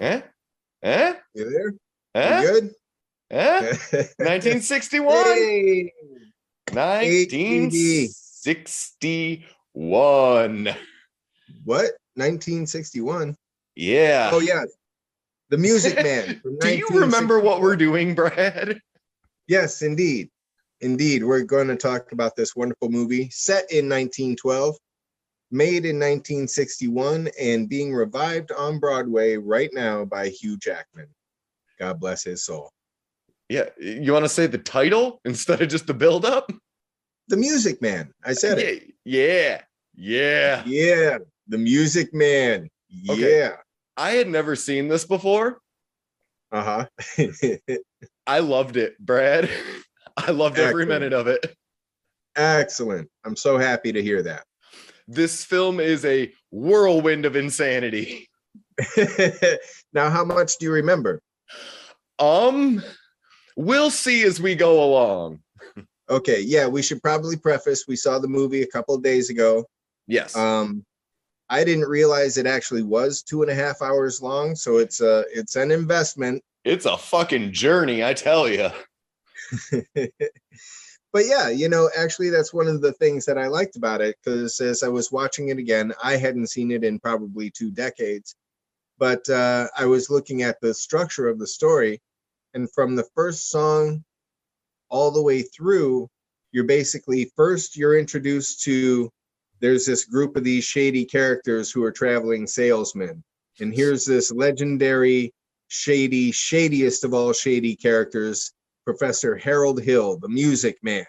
Eh? Eh? You there? You Eh? good? Eh? 1961. Hey, HPV. 1961. What? 1961? Yeah. Oh, yeah. The Music Man from Do you remember what we're 1964. doing, Brad? Yes, indeed. Indeed. We're going to talk about this wonderful movie set in 1912, made in 1961, and being revived on Broadway right now by Hugh Jackman. God bless his soul. Yeah. You want to say the title instead of just the build-up? The Music Man. I said it. Yeah. Yeah. Yeah. The Music Man. Okay. Yeah. I had never seen this before. Uh-huh. I loved it, Brad. I loved every Excellent. minute of it. Excellent. I'm so happy to hear that. This film is a whirlwind of insanity. Now, how much do you remember? We'll see as we go along. Okay, yeah, we should probably preface. We saw the movie a couple of days ago. Yes. I didn't realize it actually was 2.5 hours long, so it's an investment. It's a fucking journey, I tell you. But yeah, actually that's one of the things that I liked about it, because as I was watching it again, I hadn't seen it in probably 2 decades, but I was looking at the structure of the story, and from the first song all the way through, you're introduced to, there's this group of these shady characters who are traveling salesmen, and here's this legendary shadiest of all shady characters, Professor Harold Hill, the Music Man.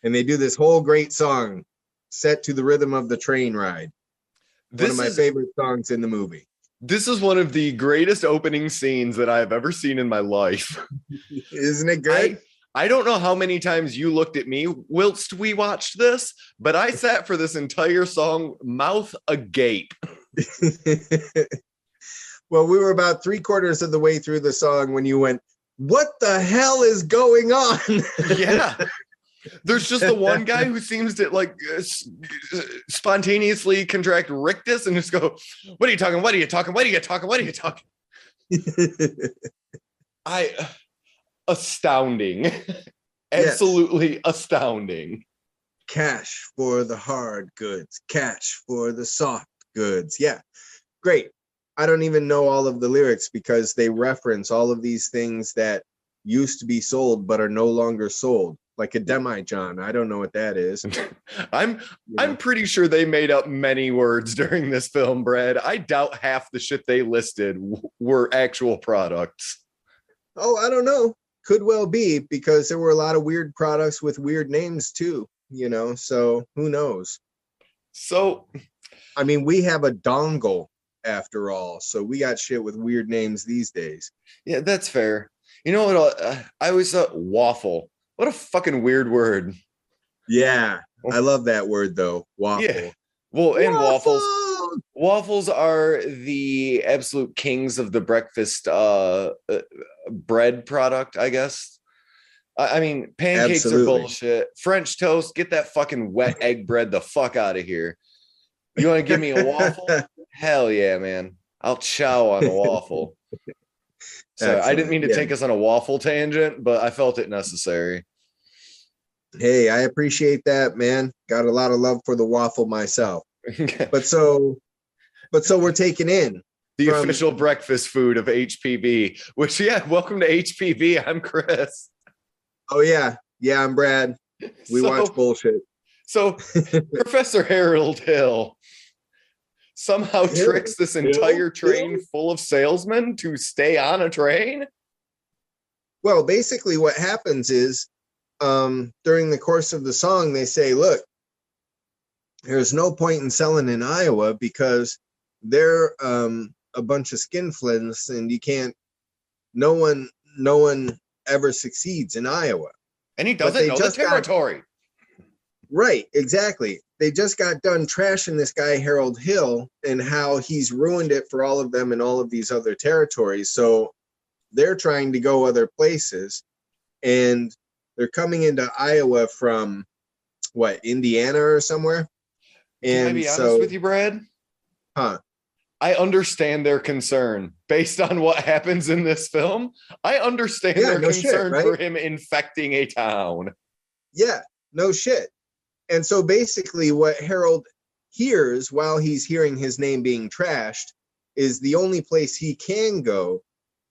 And they do this whole great song set to the rhythm of the train ride. One of my favorite songs in the movie. This is one of the greatest opening scenes that I've ever seen in my life. Isn't it good? I don't know how many times you looked at me whilst we watched this, but I sat for this entire song mouth agape. Well, we were about 3/4 of the way through the song when you went, "What the hell is going on?" Yeah. There's just the one guy who seems to like spontaneously contract rictus and just go, "What are you talking? What are you talking? What are you talking? What are you talking?" Astounding. Absolutely astounding. Cash for the hard goods, cash for the soft goods. Yeah, great. I don't even know all of the lyrics because they reference all of these things that used to be sold but are no longer sold, like a demi-john. I don't know what that is. I'm pretty sure they made up many words during this film, Brad. I doubt half the shit they listed were actual products. Oh, I don't know. Could well be, because there were a lot of weird products with weird names too, so who knows? So, I mean, we have a dongle after all, so we got shit with weird names these days. Yeah, that's fair. You know what? I always thought waffle. What a fucking weird word. Yeah, I love that word though. Waffle. Yeah. Well, and waffles are the absolute kings of the breakfast bread product, I guess. I mean, pancakes Absolutely. Are bullshit. French toast, get that fucking wet egg bread the fuck out of here. You want to give me a waffle? Hell yeah, man. I'll chow on a waffle. So I didn't mean to take us on a waffle tangent, but I felt it necessary. Hey, I appreciate that, man. Got a lot of love for the waffle myself. But so we're taking in the official breakfast food of HPV, which, welcome to HPV. I'm Chris. Oh, yeah. Yeah, I'm Brad. We watch bullshit. So Professor Harold Hill somehow tricks this entire train full of salesmen to stay on a train? Well, basically what happens is during the course of the song, they say, look, there's no point in selling in Iowa because they're a bunch of skinflints, and no one ever succeeds in Iowa. And he doesn't know the territory. Right, exactly. They just got done trashing this guy, Harold Hill, and how he's ruined it for all of them in all of these other territories. So they're trying to go other places, and they're coming into Iowa from, Indiana or somewhere? Can I be honest with you, Brad? Huh? I understand their concern based on what happens in this film. I understand their concern for him infecting a town. Yeah, no shit. And so basically what Harold hears while he's hearing his name being trashed is the only place he can go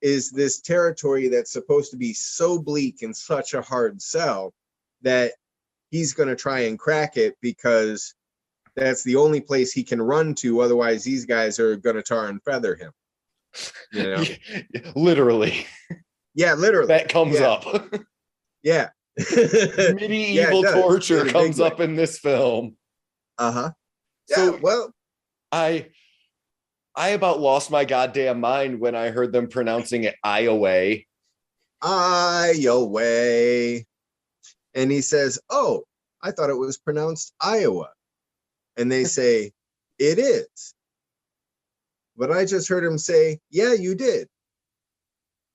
is this territory that's supposed to be so bleak and such a hard sell that he's going to try and crack it because that's the only place he can run to. Otherwise, these guys are going to tar and feather him. You know? Literally. Yeah, literally. That comes up. Yeah. Medieval torture comes up in this film. Uh-huh. Yeah, so, well, I about lost my goddamn mind when I heard them pronouncing it Iowa. Iowa. And he says, oh, I thought it was pronounced Iowa. And they say, it is. But I just heard him say, yeah, you did.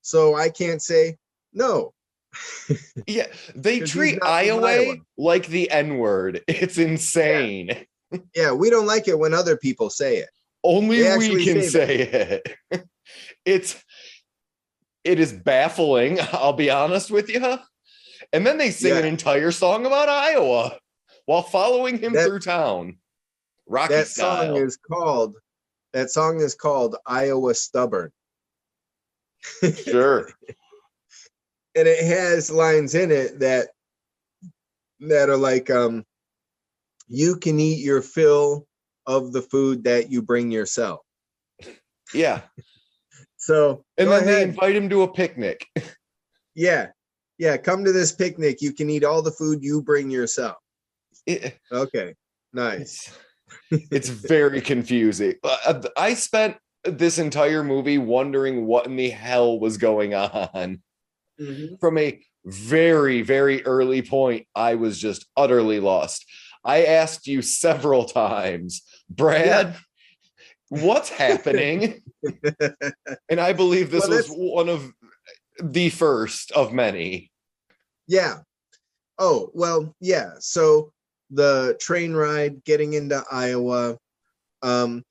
So I can't say no. Yeah, they treat Iowa like the N-word. It's insane. Yeah, we don't like it when other people say it. Only we can say it. It is baffling, I'll be honest with you. And then they sing an entire song about Iowa while following him through town. Rocky style. That song is called Iowa Stubborn. Sure. And it has lines in it that are like, you can eat your fill of the food that you bring yourself. Yeah. So, and then they invite him to a picnic. Yeah. Yeah. Come to this picnic. You can eat all the food you bring yourself. Okay. Nice. It's very confusing. I spent this entire movie wondering what in the hell was going on. Mm-hmm. From a very, very early point, I was just utterly lost. I asked you several times, Brad, what's happening? And I believe this was one of the first of many. Yeah. Oh, well, yeah. So the train ride, getting into Iowa. So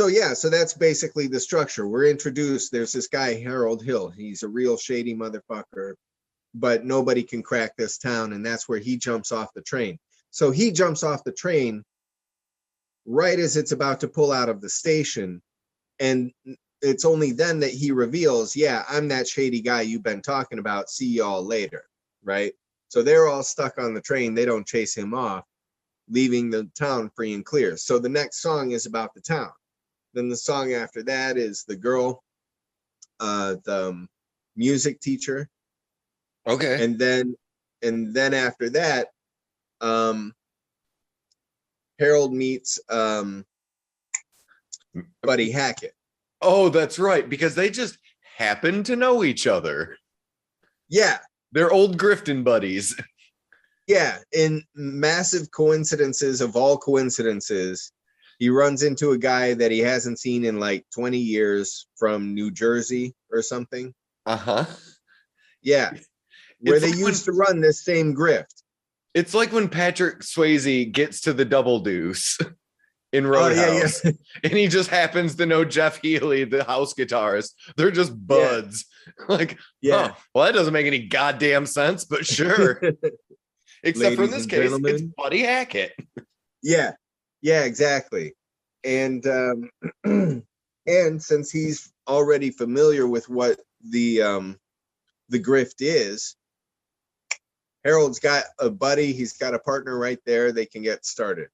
that's basically the structure. We're introduced. There's this guy, Harold Hill. He's a real shady motherfucker, but nobody can crack this town. And that's where he jumps off the train. So he jumps off the train right as it's about to pull out of the station. And it's only then that he reveals, yeah, I'm that shady guy you've been talking about. See y'all later. Right. So they're all stuck on the train. They don't chase him off, leaving the town free and clear. So the next song is about the town. Then the song after that is the girl, the music teacher. Okay. And then after that, Harold meets Buddy Hackett. Oh, that's right, because they just happen to know each other. Yeah. They're old Grifton buddies. Yeah, in massive coincidences of all coincidences, he runs into a guy that he hasn't seen in like 20 years from New Jersey or something. Uh-huh. Yeah. Where they used to run this same grift. It's like when Patrick Swayze gets to the Double Deuce in Roadhouse. And he just happens to know Jeff Healey, the house guitarist. They're just buds. Like, well, that doesn't make any goddamn sense, but sure. Except for in this case, it's Buddy Hackett. Yeah. Yeah, exactly. And and since he's already familiar with what the grift is, Harold's got a buddy, he's got a partner right there, they can get started.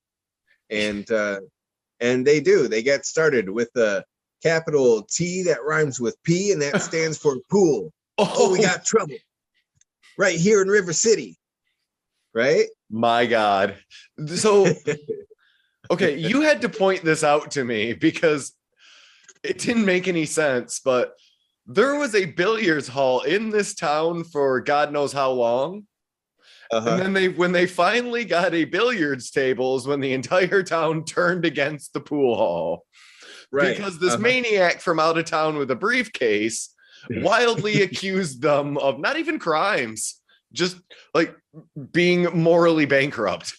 And they do. They get started with the capital T that rhymes with P, and that stands for pool. Oh, we got trouble. Right here in River City. Right? My God. So, okay, you had to point this out to me because it didn't make any sense, but there was a billiards hall in this town for God knows how long. Uh-huh. And then when they finally got a billiards table is when the entire town turned against the pool hall. Right. Because this maniac from out of town with a briefcase wildly accused them of not even crimes, just like being morally bankrupt.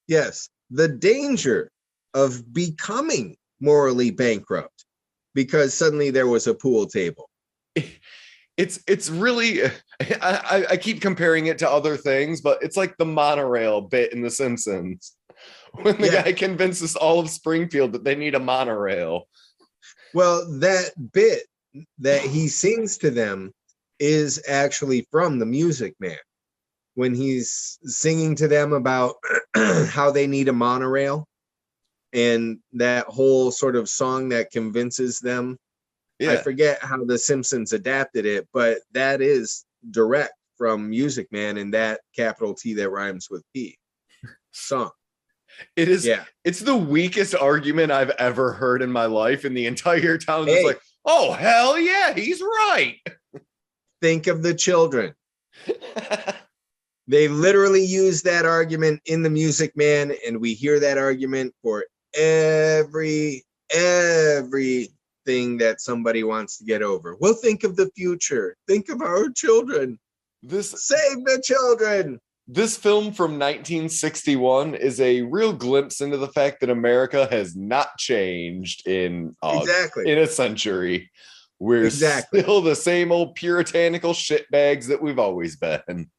Yes. The danger of becoming morally bankrupt. because suddenly there was a pool table. It's really, I keep comparing it to other things, but it's like the monorail bit in The Simpsons when the guy convinces all of Springfield that they need a monorail. Well, that bit that he sings to them is actually from The Music Man, when he's singing to them about how they need a monorail, and that whole sort of song that convinces them. Yeah. I forget how The Simpsons adapted it, but that is direct from Music Man, and that capital T that rhymes with P song. It is. Yeah. It's the weakest argument I've ever heard in my life, and the entire town is like, oh, hell yeah, he's right. Think of the children. They literally use that argument in The Music Man, and we hear that argument for everything that somebody wants to get over. Well, think of the future. Think of our children. Save the children. This film from 1961 is a real glimpse into the fact that America has not changed in a century. We're still the same old puritanical shitbags that we've always been.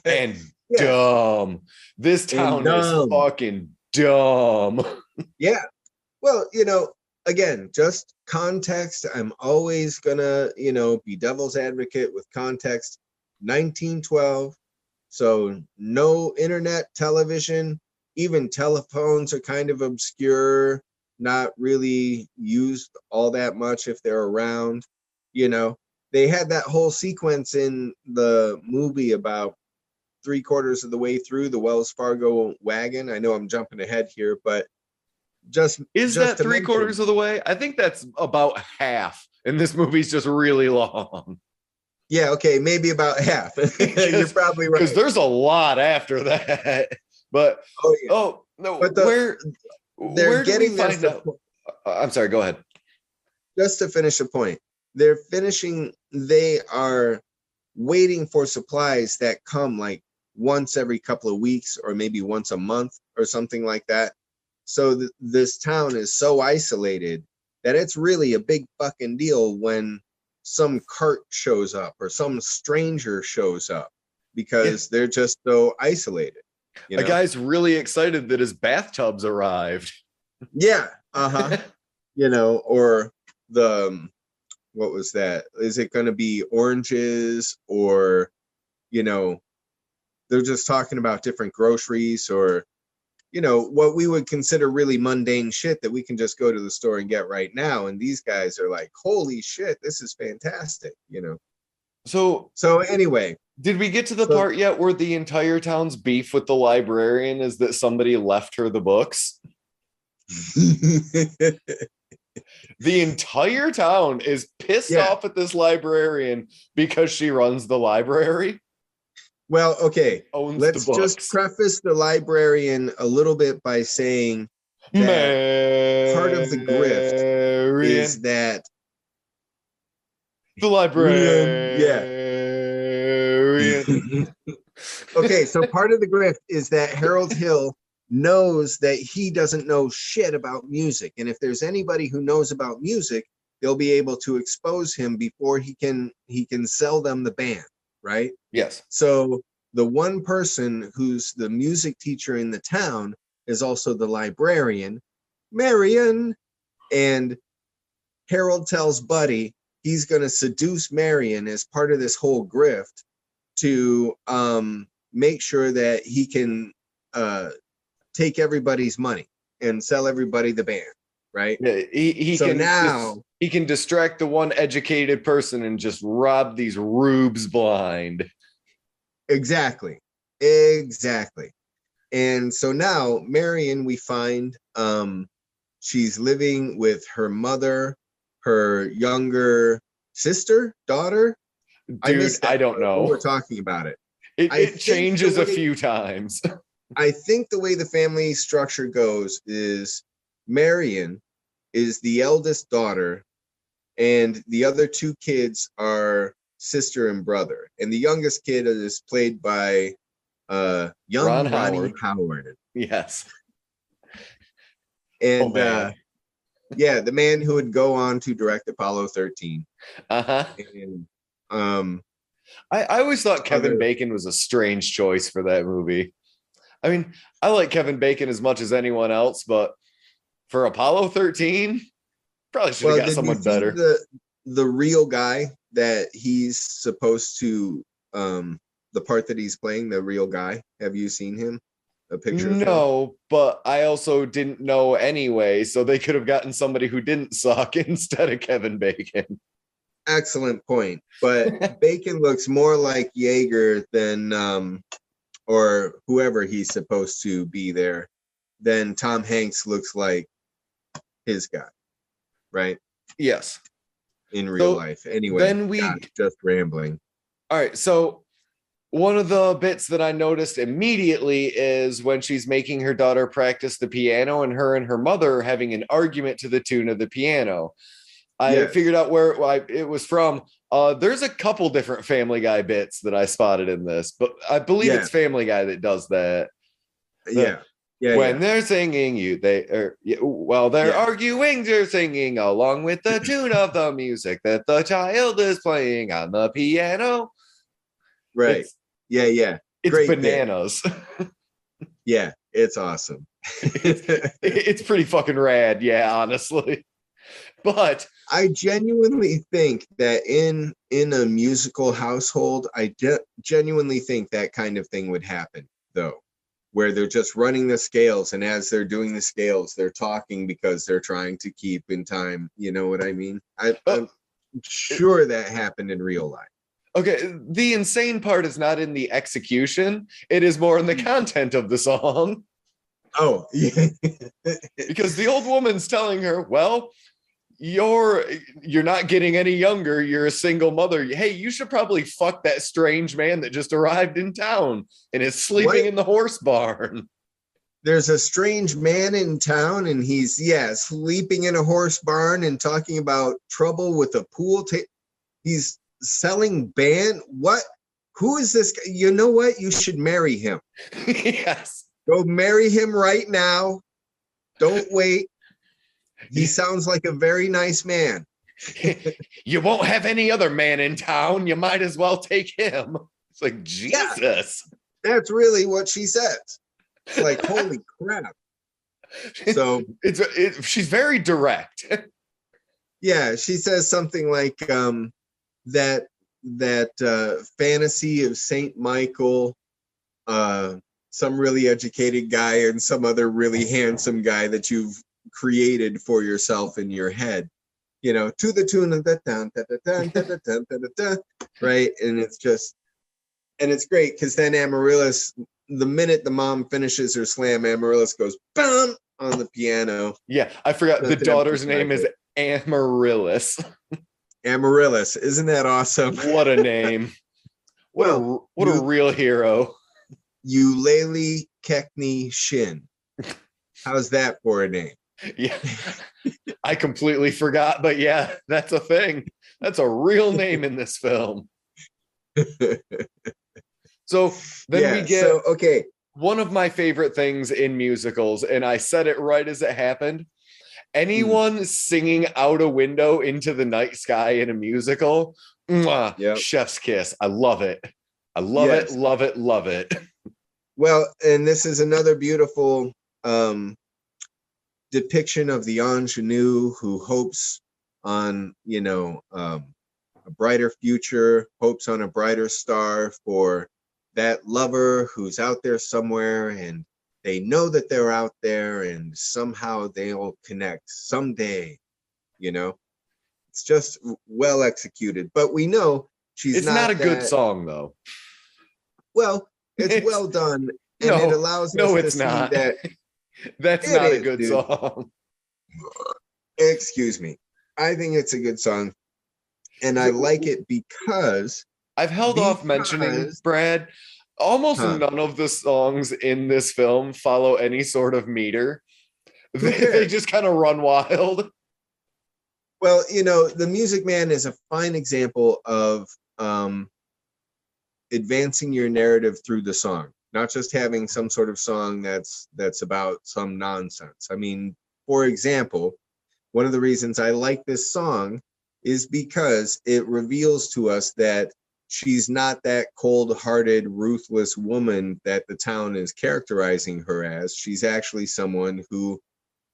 And dumb. This town is fucking dumb. Yeah. Well, again, just context. I'm always gonna, be devil's advocate with context. 1912. So no internet, television, even telephones are kind of obscure, not really used all that much if they're around. They had that whole sequence in the movie about 3/4 of the way through, the Wells Fargo wagon. I know I'm jumping ahead here, but is that 3/4 of the way? I think that's about half, and this movie's just really long. Yeah, okay, maybe about half. You're probably right. Because there's a lot after that. But where do we find out? I'm sorry, go ahead. Just to finish the point, they are waiting for supplies that come like once every couple of weeks or maybe once a month or something like that. So this town is so isolated that it's really a big fucking deal when some cart shows up or some stranger shows up, because they're just so isolated. A guy's really excited that his bathtubs arrived. Yeah. Or what was that? Is it going to be oranges, or, they're just talking about different groceries, or, what we would consider really mundane shit that we can just go to the store and get right now. And these guys are like, holy shit, this is fantastic, So anyway. Did we get to the part yet where the entire town's beef with the librarian is that somebody left her the books? The entire town is pissed off at this librarian because she runs the library. Well, okay, let's just preface the librarian a little bit by saying that part of the grift is that the librarian. Okay, so part of the grift is that Harold Hill knows that he doesn't know shit about music, and if there's anybody who knows about music, they'll be able to expose him before he can sell them the band. Right? Yes. So the one person who's the music teacher in the town is also the librarian, Marion. And Harold tells Buddy he's going to seduce Marion as part of this whole grift to make sure that he can take everybody's money and sell everybody the band. Right? Yeah, he can distract the one educated person and just rob these rubes blind. Exactly. And so now Marion, we find she's living with her mother, her younger sister, daughter. Dude, I don't know. We're talking about it. It changes a few times. I think the way the family structure goes is Marion is the eldest daughter, and the other two kids are sister and brother. And the youngest kid is played by young Ronnie Howard. Yes. And Yeah, the man who would go on to direct Apollo 13. Uh-huh. And I always thought Kevin Bacon was a strange choice for that movie. I mean, I like Kevin Bacon as much as anyone else, but for Apollo 13, probably should have got someone better. The real guy that he's supposed to, the part that he's playing, the real guy? Have you seen him? A picture of him? No, but I also didn't know anyway, so they could have gotten somebody who didn't suck instead of Kevin Bacon. Excellent point. But Bacon looks more like Yeager than, or whoever he's supposed to be there, than Tom Hanks looks like his guy, right? Yes. In real life. Anyway, then just rambling. All right, so one of the bits that I noticed immediately is when she's making her daughter practice the piano and her mother are having an argument to the tune of the piano. I figured out where it was from. There's a couple different Family Guy bits that I spotted in this, but I believe it's Family Guy that does that. When they're singing, they're arguing, they're singing along with the tune of the music that the child is playing on the piano. Right. It's great bananas. Yeah, it's awesome. It's pretty fucking rad, honestly. But I genuinely think that in a musical household, I genuinely think that kind of thing would happen, though, where they're just running the scales, and as they're doing the scales, they're talking because they're trying to keep in time. You know what I mean? I'm sure that happened in real life. Okay, the insane part is not in the execution. It is more in the content of the song. Oh, yeah. Because the old woman's telling her, well, you're not getting any younger. You're a single mother. Hey, you should probably fuck that strange man that just arrived in town and is sleeping in the horse barn. There's a strange man in town, and he's sleeping in a horse barn and talking about trouble with a pool table. He's selling band. What? Who is this guy? You know what? You should marry him. Yes. Go marry him right now. Don't wait. He sounds like a very nice man. You won't have any other man in town. You might as well take him. It's like, Jesus. Yeah, that's really what she says. It's like, holy crap. So she's very direct. Yeah, she says something like that fantasy of Saint Michael, some really educated guy and some other really handsome guy that you've created for yourself in your head, to the tune of that right? And it's great because then Amaryllis, the minute the mom finishes her slam, Amaryllis goes bam on the piano. Yeah, I forgot the daughter's name is Amaryllis. Amaryllis, isn't that awesome? What a name! What a real hero. Eulalie Kekney Shin. How's that for a name? Yeah, I completely forgot, but yeah, that's a thing. That's a real name in this film. So then we get one of my favorite things in musicals, and I said it right as it happened. Anyone singing out a window into the night sky in a musical, chef's kiss. I love it. I love it, love it, love it. Well, and this is another beautiful depiction of the ingenue who hopes on, a brighter future, hopes on a brighter star for that lover who's out there somewhere, and they know that they're out there and somehow they'll connect someday, It's just well executed. But we know it's not a good song, though. Well, it's well done, and it allows us to see that that's not a good song. Excuse me. I think it's a good song, and I like it because I've held off mentioning, Brad, almost none of the songs in this film follow any sort of meter. They just kind of run wild. Well, The Music Man is a fine example of advancing your narrative through the song, not just having some sort of song that's about some nonsense. I mean, for example, one of the reasons I like this song is because it reveals to us that she's not that cold-hearted, ruthless woman that the town is characterizing her as. She's actually someone who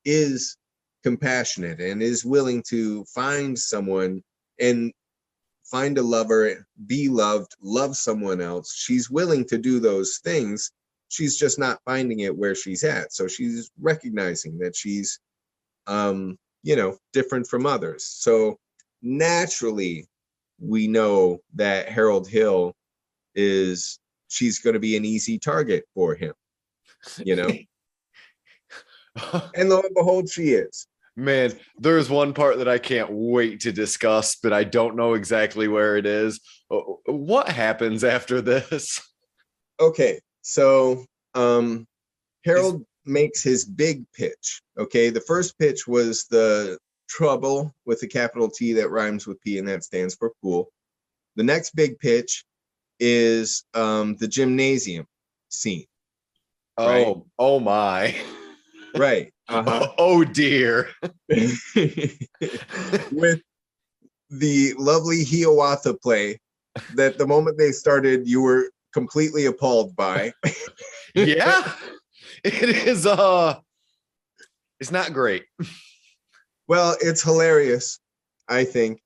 is compassionate and is willing to find someone and find a lover, be loved, love someone else. She's willing to do those things. She's just not finding it where she's at. So she's recognizing that she's, different from others. So naturally, we know that Harold Hill she's going to be an easy target for him, and lo and behold, she is. Man, there's one part that I can't wait to discuss, but I don't know exactly where it is. What happens after this? Okay, so Harold makes his big pitch. Okay, the first pitch was the trouble with a capital T that rhymes with P, and that stands for pool. The next big pitch is the gymnasium scene. Right? Oh my. Right. Uh-huh. Oh dear. With the lovely Hiawatha play that the moment they started, you were completely appalled by. Yeah. It is it's not great. Well, it's hilarious, I think,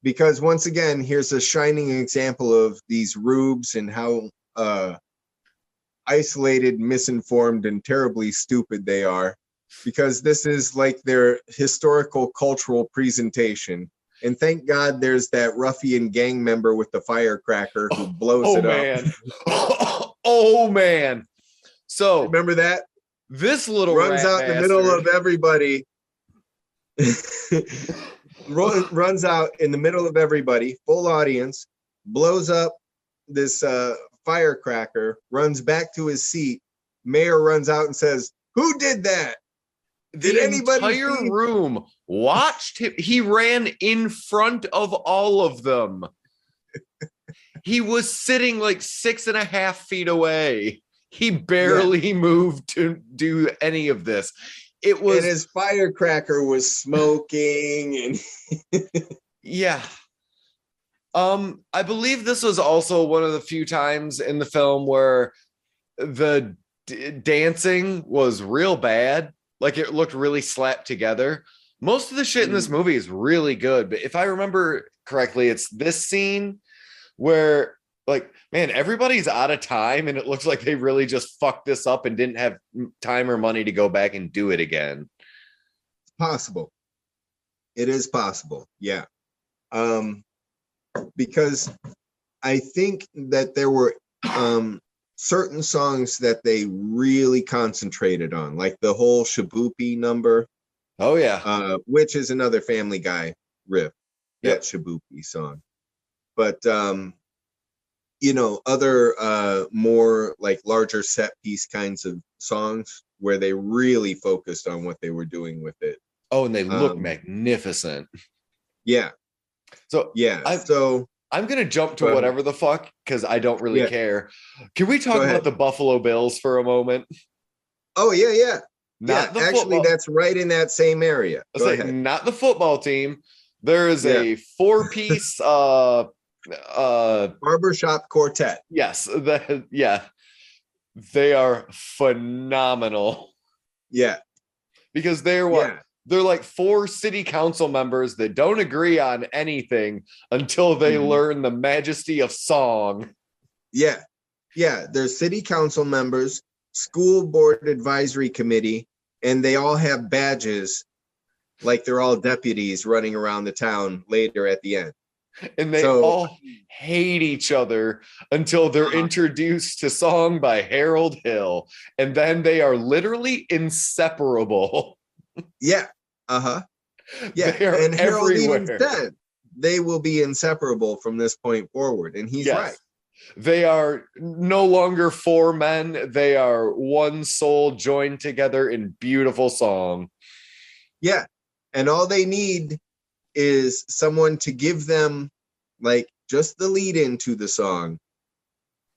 because once again, here's a shining example of these rubes and how isolated, misinformed, and terribly stupid they are, because this is like their historical cultural presentation. And thank God there's that ruffian gang member with the firecracker who blows it up. Oh man. So remember that? This little runs out in the middle of everybody. Runs out in the middle of everybody, full audience, blows up this firecracker, runs back to his seat. Mayor runs out and says, "Who did that?" The entire room watched him. He ran in front of all of them. He was sitting like 6.5 feet away. He barely moved to do any of this. It was, and his firecracker was smoking, and yeah. I believe this was also one of the few times in the film where the dancing was real bad. Like, it looked really slapped together. Most of the shit in this movie is really good, but if I remember correctly, it's this scene where, like, man, everybody's out of time, and it looks like they really just fucked this up and didn't have time or money to go back and do it again. It's possible. It is possible, yeah. Because I think that there were certain songs that they really concentrated on, like the whole Shaboopy number. Oh yeah. Which is another Family Guy riff, that Shaboopy song. But other more like larger set piece kinds of songs where they really focused on what they were doing with it. Oh, and they look magnificent. Yeah. So yeah. I'm going to jump to whatever the fuck, because I don't really care. Can we talk about the Buffalo Bills for a moment? Oh, yeah, yeah. Actually, that's right in that same area. Go ahead. Not the football team. There is a 4-piece barbershop quartet. Yes. They are phenomenal. Yeah. Because they're like 4 city council members that don't agree on anything until they learn the majesty of song. Yeah. Yeah. They're city council members, school board advisory committee, and they all have badges like they're all deputies running around the town later at the end. And they all hate each other until they're introduced to song by Harold Hill. And then they are literally inseparable. Yeah. Uh-huh. Yeah. And Harold even said they will be inseparable from this point forward. And he's right. They are no longer 4 men. They are one soul joined together in beautiful song. Yeah. And all they need is someone to give them like just the lead into the song.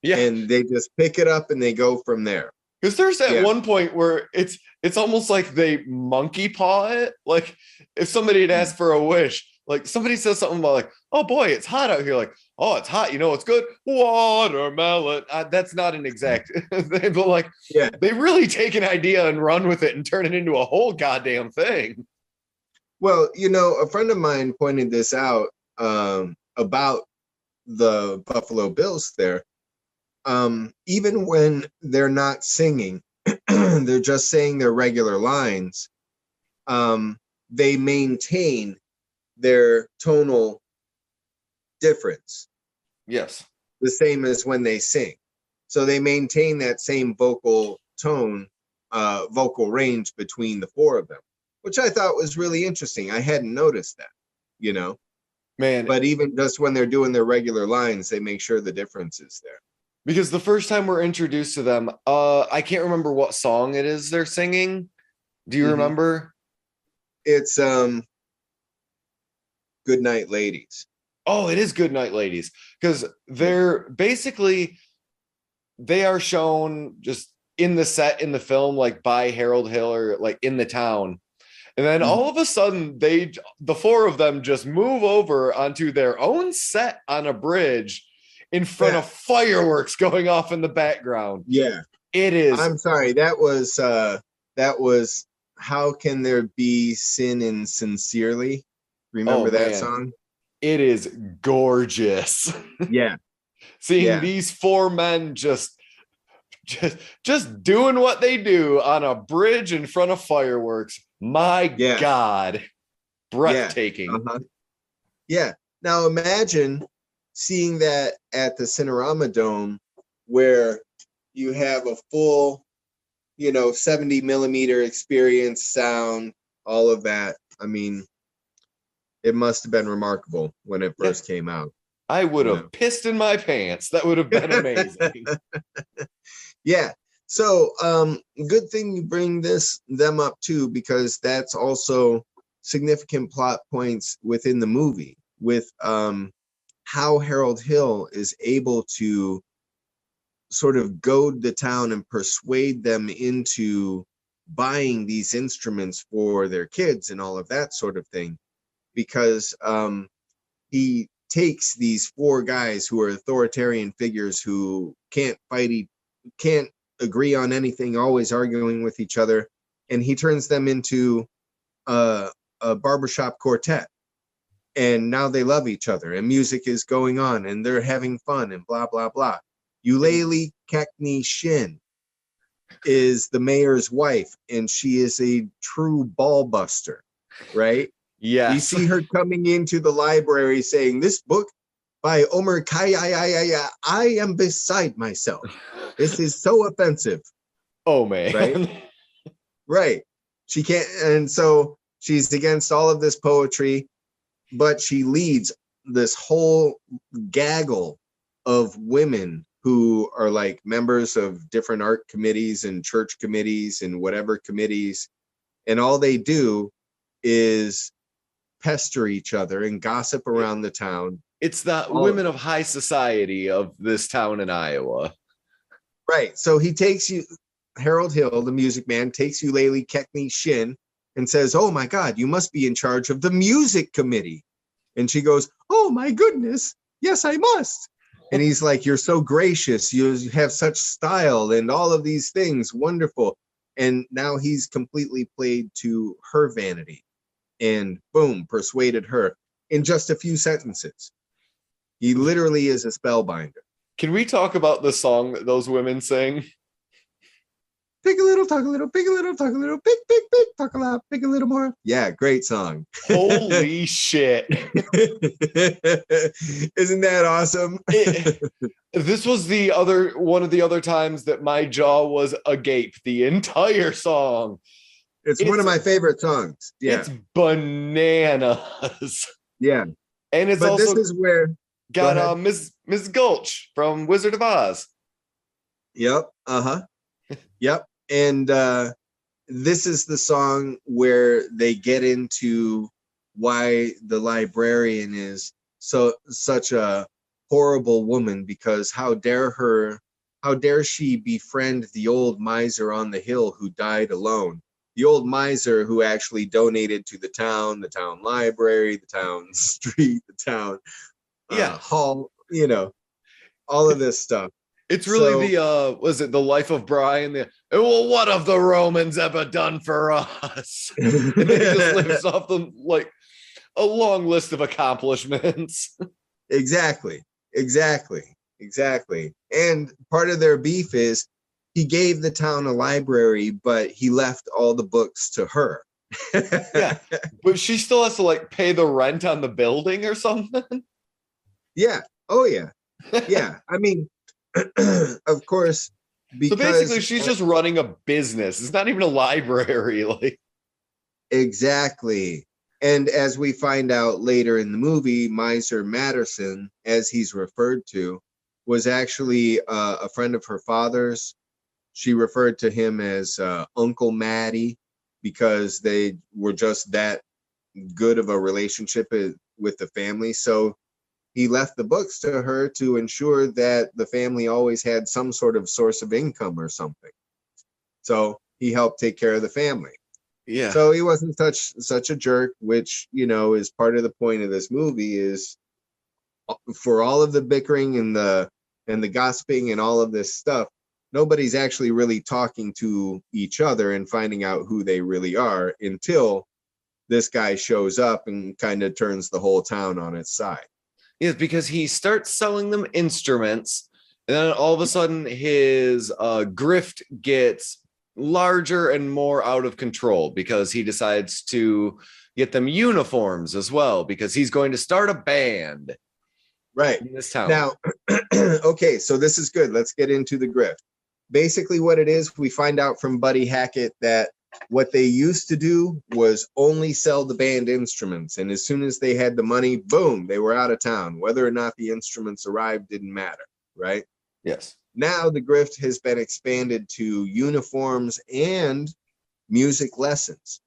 Yeah. And they just pick it up and they go from there. Because there's at one point where it's almost like they monkey paw it. Like if somebody had asked for a wish, like somebody says something about like, oh boy, it's hot out here. Like, oh, it's hot. You know what's good? Watermelon. That's not an exact, but like, they really take an idea and run with it and turn it into a whole goddamn thing. Well, you know, a friend of mine pointed this out about the Buffalo Bills there. Even when they're not singing, they're just saying their regular lines, they maintain their tonal difference. Yes. The same as when they sing. So they maintain that same vocal tone, vocal range between the four of them, which I thought was really interesting. I hadn't noticed that, you know. Man. But even just when they're doing their regular lines, they make sure the difference is there. Because the first time we're introduced to them, I can't remember what song it is they're singing. Do you remember? It's Good Night Ladies. Oh, it is Good Night Ladies. Because they're basically, they are shown just in the set in the film, like by Harold Hill or like in the town. And then all of a sudden, the four of them just move over onto their own set on a bridge in front of fireworks going off in the background. Yeah. It is. I'm sorry. That was How Can There Be Sin in Sincerely? Remember that song? It is gorgeous. Yeah. Seeing these four men just doing what they do on a bridge in front of fireworks. My God. Breathtaking. Yeah. Now imagine seeing that at the Cinerama Dome, where you have a full, 70 millimeter experience, sound, all of that. I mean, it must have been remarkable when it first came out. I would have pissed in my pants. That would have been amazing. Yeah. So good thing you bring them up too, because that's also significant plot points within the movie with how Harold Hill is able to sort of goad the town and persuade them into buying these instruments for their kids and all of that sort of thing, because he takes these four guys who are authoritarian figures who can't agree on anything, always arguing with each other, and he turns them into a barbershop quartet. And now they love each other, and music is going on, and they're having fun, and blah, blah, blah. Eulalie Kekney Shin is the mayor's wife, and she is a true ball buster, right? Yes. You see her coming into the library saying, "This book by Omer Khayyam, I am beside myself. This is so offensive." Oh, man. Right? Right. She can't, and so she's against all of this poetry, but she leads this whole gaggle of women who are like members of different art committees and church committees and whatever committees. And all they do is pester each other and gossip around the town. It's the women of high society of this town in Iowa. Right. So he takes Harold Hill, the music man, takes Eulalie Kekney Shin and says, "Oh my God, you must be in charge of the music committee." And she goes, "Oh my goodness, yes, I must." And he's like, "You're so gracious. You have such style and all of these things. Wonderful." And now he's completely played to her vanity and boom, persuaded her in just a few sentences. He literally is a spellbinder. Can we talk about the song that those women sing? Pick a little, talk a little, pick a little, talk a little, pick, talk a lot, pick a little more. Yeah, great song. Holy shit. Isn't that awesome? This was one of the other times that my jaw was agape the entire song. It's one of my favorite songs. Yeah. It's bananas. Yeah. And it's also this is where got Miss Gulch from Wizard of Oz. Yep. Yep. And this is the song where they get into why the librarian is such a horrible woman, because how dare her how dare she befriend the old miser on the hill who died alone? The old miser who actually donated to the town library, the town street, the town hall, you know, all of this stuff. It's really the was it The Life of Brian? Well, what have the Romans ever done for us? And then he just lists off them like a long list of accomplishments. Exactly. And part of their beef is he gave the town a library, but he left all the books to her. Yeah, but she still has to like pay the rent on the building or something. Yeah. Oh yeah. Yeah. I mean, of course, because so basically she's just running a business. It's not even a library. Like exactly. And as we find out later in the movie, Miser Matterson, as he's referred to, was actually a friend of her father's. She referred to him as Uncle Matty because they were just that good of a relationship with the family. So he left the books to her to ensure that the family always had some sort of source of income or something. So he helped take care of the family. Yeah. So he wasn't such a jerk, which, you know, is part of the point of this movie is for all of the bickering and the gossiping and all of this stuff, nobody's actually really talking to each other and finding out who they really are until this guy shows up and kind of turns the whole town on its side. Yes, because he starts selling them instruments, and then all of a sudden his grift gets larger and more out of control because he decides to get them uniforms as well because he's going to start a band. Right. In this town. Now, okay, so this is good. Let's get into the grift. Basically what it is, we find out from Buddy Hackett that what they used to do was only sell the band instruments. And as soon as they had the money, boom, they were out of town. Whether or not the instruments arrived didn't matter, right? Yes. Now the grift has been expanded to uniforms and music lessons.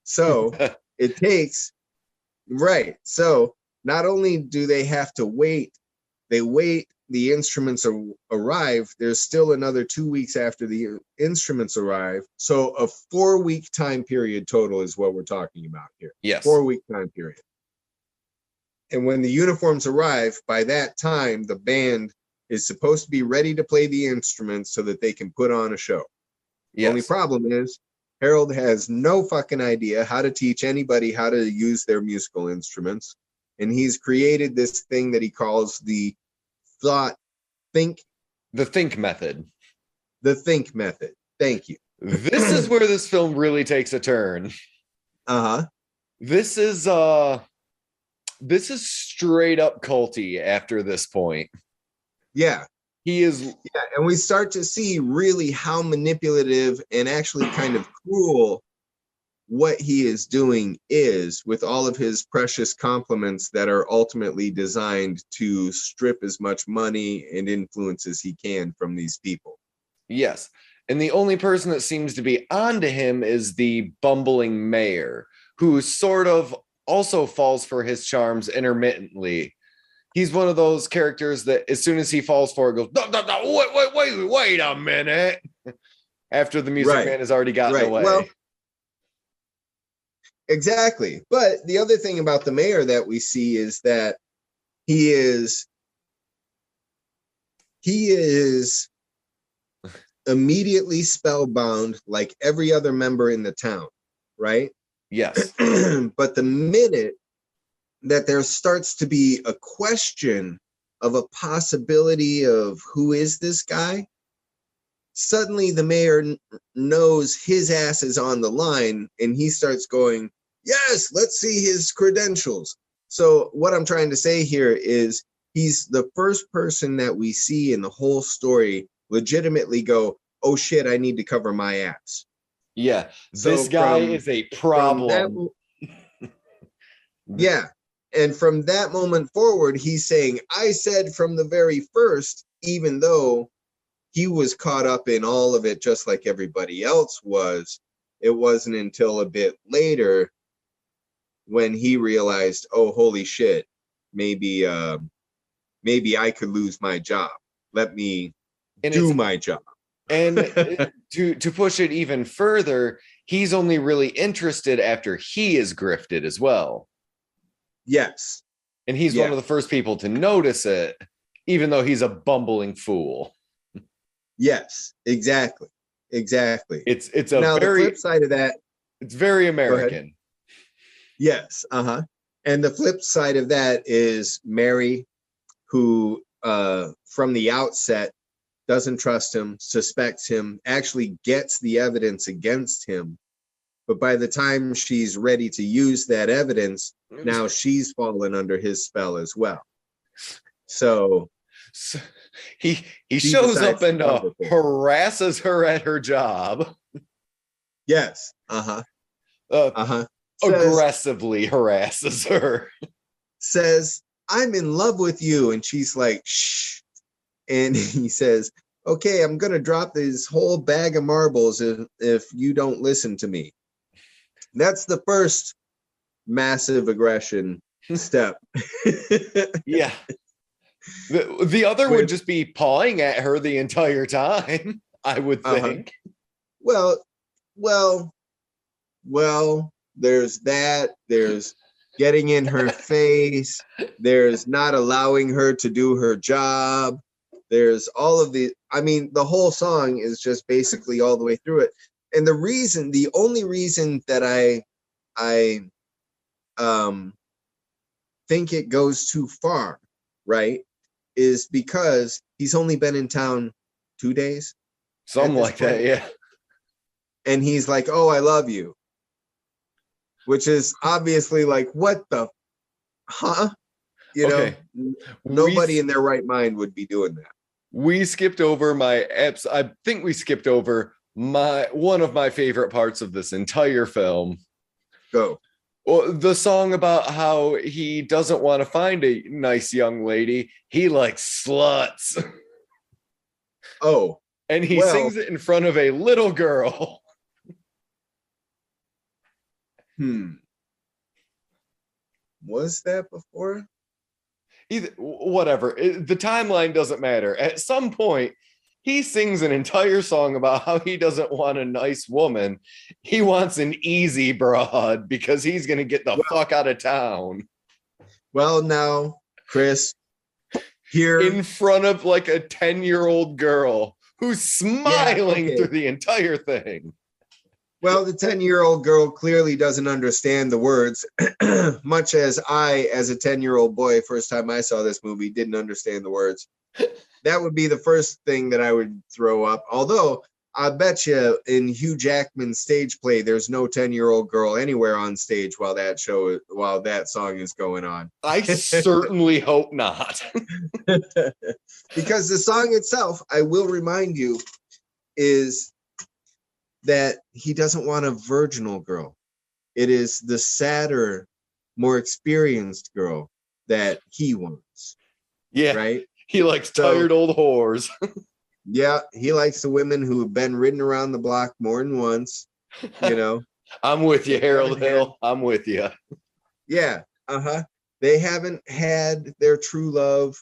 So it takes, right. So not only do they have to wait, the instruments arrive, there's still another 2 weeks after the instruments arrive. So a 4-week time period total is what we're talking about here. Yes. 4-week time period. And when the uniforms arrive, by that time, the band is supposed to be ready to play the instruments so that they can put on a show. Yes. The only problem is Harold has no fucking idea how to teach anybody how to use their musical instruments. And he's created this thing that he calls the think method. The think method. Thank you. This is where this film really takes a turn. Uh-huh. This is straight up culty after this point. Yeah. He is. Yeah, and we start to see really how manipulative and actually kind of cruel what he is doing is with all of his precious compliments that are ultimately designed to strip as much money and influence as he can from these people. Yes. And the only person that seems to be onto him is the bumbling mayor, who sort of also falls for his charms intermittently. He's one of those characters that as soon as he falls for it, goes, no, wait a minute. After the music man has already gotten away. Well, exactly. But the other thing about the mayor that we see is that he is immediately spellbound like every other member in the town, right? Yes. But the minute that there starts to be a question of a possibility of who is this guy, suddenly the mayor knows his ass is on the line and he starts going, yes, let's see his credentials. So what I'm trying to say here is he's the first person that we see in the whole story legitimately go, oh shit, I need to cover my ass. Yeah, this guy is a problem. Yeah. And from that moment forward, he's saying, I said from the very first, even though he was caught up in all of it just like everybody else was, it wasn't until a bit later when he realized, oh, holy shit, maybe I could lose my job. Let me And do my job. And to push it even further, he's only really interested after he is grifted as well. Yes. And he's one of the first people to notice it, even though he's a bumbling fool. Yes, exactly. It's now the flip side of that. It's very American. Yes. And the flip side of that is Mary, who from the outset doesn't trust him, suspects him, actually gets the evidence against him. But by the time she's ready to use that evidence, now she's fallen under his spell as well. So he shows up and harasses her at her job. Yes. Aggressively harasses her. Says, I'm in love with you. And she's like, shh. And he says, okay, I'm going to drop this whole bag of marbles if you don't listen to me. That's the first massive aggression step. Yeah. The other would just be pawing at her the entire time, I would think. Well, there's that. There's getting in her face. There's not allowing her to do her job. There's all of the, the whole song is just basically all the way through it. And the only reason that I think it goes too far, right, is because he's only been in town 2 days. Something like that, yeah. And he's like, oh, I love you. Which is obviously like, what the, You know, nobody in their right mind would be doing that. We skipped over I think we skipped over one of my favorite parts of this entire film. Go. Well, the song about how he doesn't want to find a nice young lady. He likes sluts. Oh. And he sings it in front of a little girl. Was that before? Whatever. The timeline doesn't matter. At some point, he sings an entire song about how he doesn't want a nice woman. He wants an easy broad because he's going to get the fuck out of town. Well, now, Chris, here in front of like a 10-year-old girl who's smiling through the entire thing. Well, the 10-year-old girl clearly doesn't understand the words, much as I, as a 10-year-old boy, first time I saw this movie, didn't understand the words. That would be the first thing that I would throw up. Although, I bet you in Hugh Jackman's stage play, there's no 10-year-old girl anywhere on stage while that song is going on. I certainly hope not. Because the song itself, I will remind you, is that he doesn't want a virginal girl. It is the sadder, more experienced girl that he wants. Yeah. Right? He likes tired old whores. Yeah, he likes the women who have been ridden around the block more than once, you know. I'm with you, Harold Hill. I'm with you. Yeah, They haven't had their true love,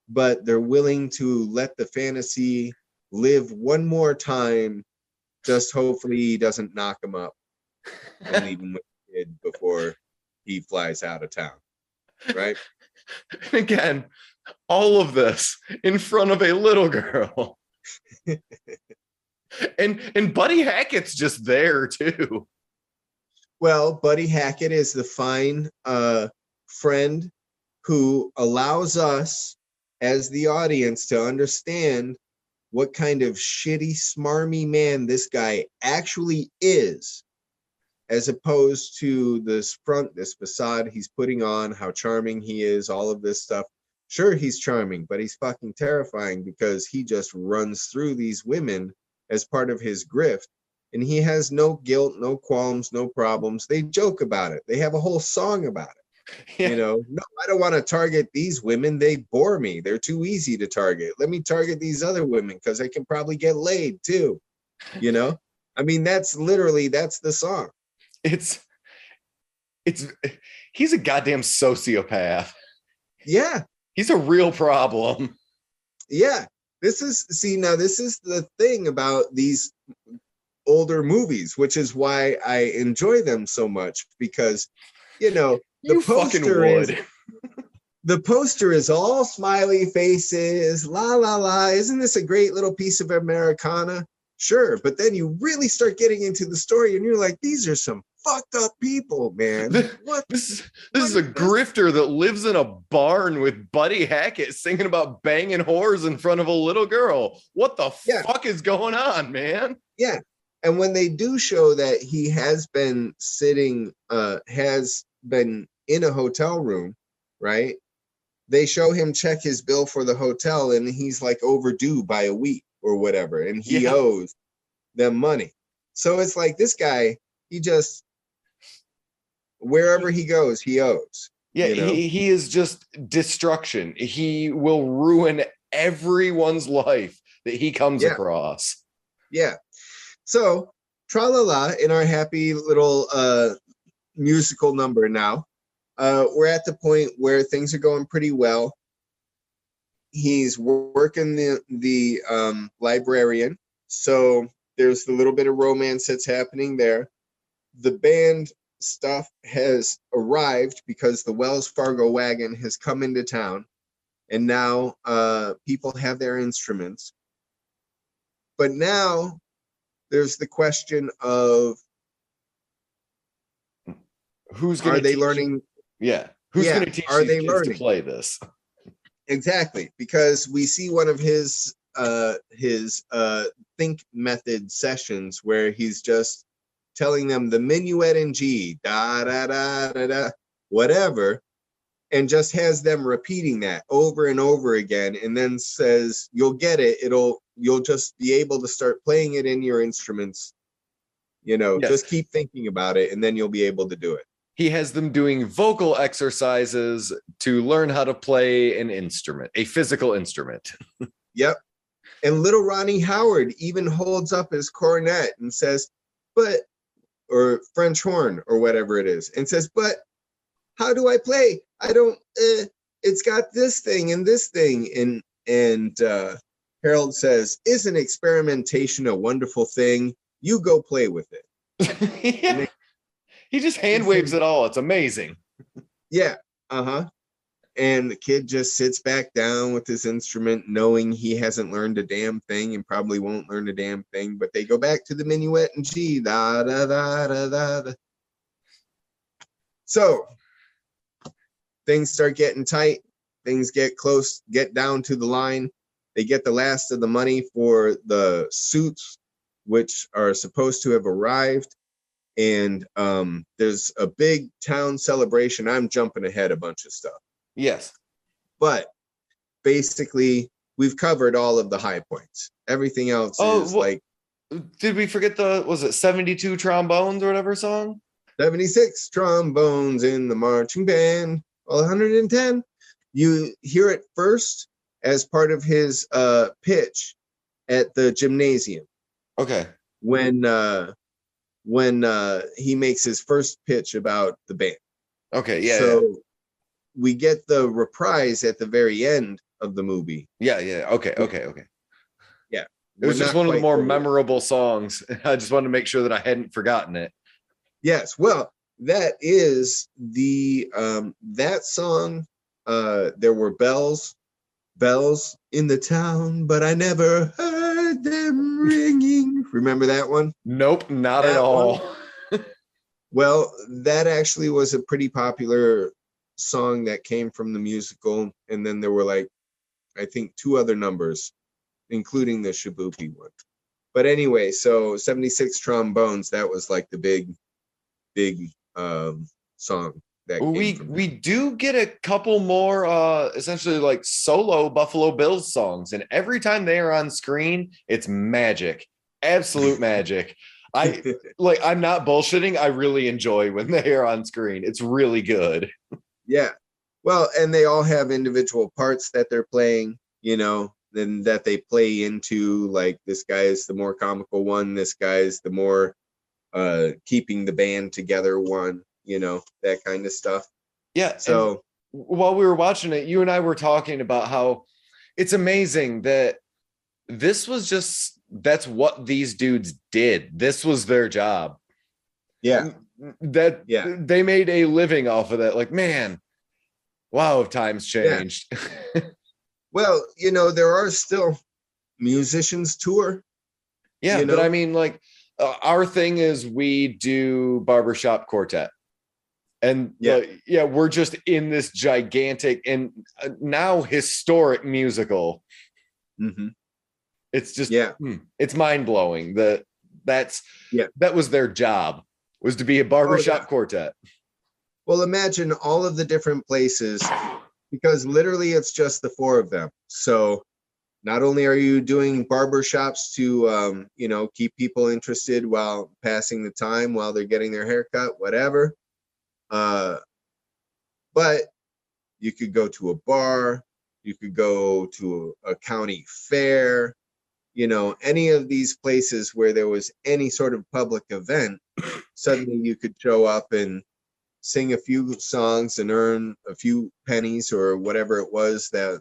but they're willing to let the fantasy live one more time. Just hopefully he doesn't knock him up and leave him with the kid before he flies out of town. Right? Again, all of this in front of a little girl. and Buddy Hackett's just there too. Well, Buddy Hackett is the fine friend who allows us as the audience to understand what kind of shitty, smarmy man this guy actually is, as opposed to this facade he's putting on, how charming he is, all of this stuff. Sure, he's charming, but he's fucking terrifying because he just runs through these women as part of his grift. And he has no guilt, no qualms, no problems. They joke about it. They have a whole song about it. Yeah. You know, no, I don't want to target these women. They bore me. They're too easy to target. Let me target these other women because I can probably get laid too. You know? I mean, that's the song. He's a goddamn sociopath. Yeah. He's a real problem. Yeah. This is the thing about these older movies, which is why I enjoy them so much, because the You fucking would. The poster is all smiley faces, la la la. Isn't this a great little piece of Americana? Sure, but then you really start getting into the story, and you're like, these are some fucked up people, man. This is a grifter that lives in a barn with Buddy Hackett singing about banging whores in front of a little girl. What the fuck is going on, man? Yeah. And when they do show that he has been has been in a hotel room, right? They show him check his bill for the hotel, and he's like overdue by a week or whatever, and he owes them money. So it's like this guy, he just, wherever he goes, he owes. Yeah, he is just destruction. He will ruin everyone's life that he comes across. Yeah. So, tra-la-la, in our happy little musical number now, we're at the point where things are going pretty well. He's working the librarian, so there's a little bit of romance that's happening there. The band stuff has arrived because the Wells Fargo wagon has come into town, and now people have their instruments. But now there's the question of who's going to learning? Who's going to teach these kids to play this? Exactly, because we see one of his think method sessions where he's just telling them the minuet in G, da da da da da, whatever, and just has them repeating that over and over again, and then says, "You'll get it. You'll just be able to start playing it in your instruments. Just keep thinking about it, and then you'll be able to do it." He has them doing vocal exercises to learn how to play an instrument, a physical instrument. Yep. And little Ronnie Howard even holds up his cornet and says, or French horn or whatever it is, and says, "But how do I play? I don't, it's got this thing and this thing." And Harold says, "Isn't experimentation a wonderful thing? You go play with it." He just hand waves it all. It's amazing. Yeah. And the kid just sits back down with his instrument, knowing he hasn't learned a damn thing and probably won't learn a damn thing. But they go back to the minuet and G. Da, da, da, da, da, da. So things start getting tight. Things get close, get down to the line. They get the last of the money for the suits, which are supposed to have arrived. And there's a big town celebration. I'm jumping ahead a bunch of stuff. Yes. But basically, we've covered all of the high points. Everything else is like... Did we forget was it 72 trombones or whatever song? 76 trombones in the marching band. All 110. You hear it first as part of his pitch at the gymnasium. Okay. When he makes his first pitch about the band. Okay, yeah. So we get the reprise at the very end of the movie. Yeah. Okay. Yeah. It was just one of the more memorable songs. I just wanted to make sure that I hadn't forgotten it. Yes. Well, that is that song. There were bells in the town, but I never heard them ringing. Remember that one? Nope, not at all. Well, that actually was a pretty popular song that came from the musical, and then there were I think 2 other numbers, including the Shibuki one. But anyway, so 76 trombones, that was the big song. We do get a couple more essentially solo Buffalo Bills songs, and every time they are on screen, it's magic. Absolute magic. I'm not bullshitting. I really enjoy when they are on screen. It's really good. Yeah. Well, and they all have individual parts that they're playing, then that they play into, this guy is the more comical one, this guy is the more keeping the band together one, that kind of stuff. Yeah. So while we were watching it, you and I were talking about how it's amazing that this was just, that's what these dudes did. This was their job. Yeah. That they made a living off of that. Like, man, wow, times changed. Yeah. Well, you know, there are still musicians tour. Yeah, but I mean, like, our thing is we do barbershop quartet. And we're just in this gigantic and now historic musical. Mm-hmm. It's just, it's mind blowing that that was their job, was to be a barbershop quartet. Well, imagine all of the different places, because literally it's just the four of them. So not only are you doing barbershops to, you know, keep people interested while passing the time, while they're getting their hair cut, whatever. But you could go to a bar, you could go to a county fair, you know, any of these places where there was any sort of public event, suddenly you could show up and sing a few songs and earn a few pennies or whatever it was that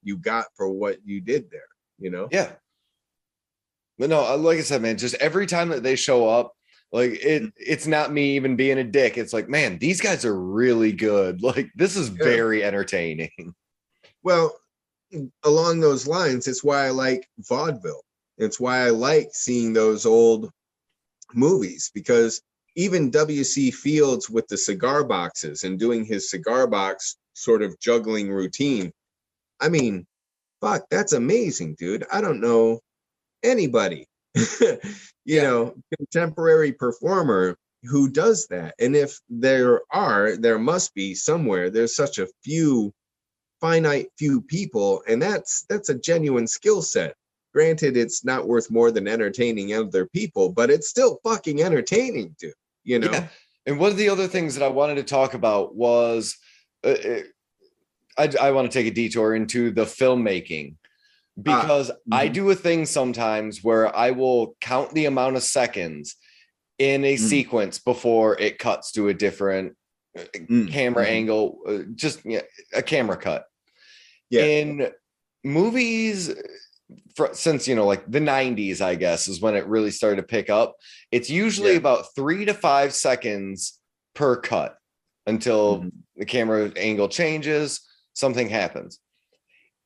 you got for what you did there, you know? Yeah. But no, like I said, man, just every time that they show up, like it's not me even being a dick. It's like, man, these guys are really good. Like, this is very entertaining. Well, along those lines, it's why I like vaudeville. It's why I like seeing those old movies, because even W.C. Fields with the cigar boxes and doing his cigar box sort of juggling routine. I mean, fuck, that's amazing, dude. I don't know anybody, you know, contemporary performer who does that. And if there must be somewhere. There's such a finite few people, and that's a genuine skill set. Granted, it's not worth more than entertaining other people, but it's still fucking entertaining, dude. You know. Yeah. And one of the other things that I wanted to talk about was, I want to take a detour into the filmmaking, because I do a thing sometimes where I will count the amount of seconds in a sequence before it cuts to a different camera angle, just a camera cut. Yeah. In movies, since, you know, like the 90s, I guess, is when it really started to pick up. It's usually about 3 to 5 seconds per cut until the camera angle changes, something happens.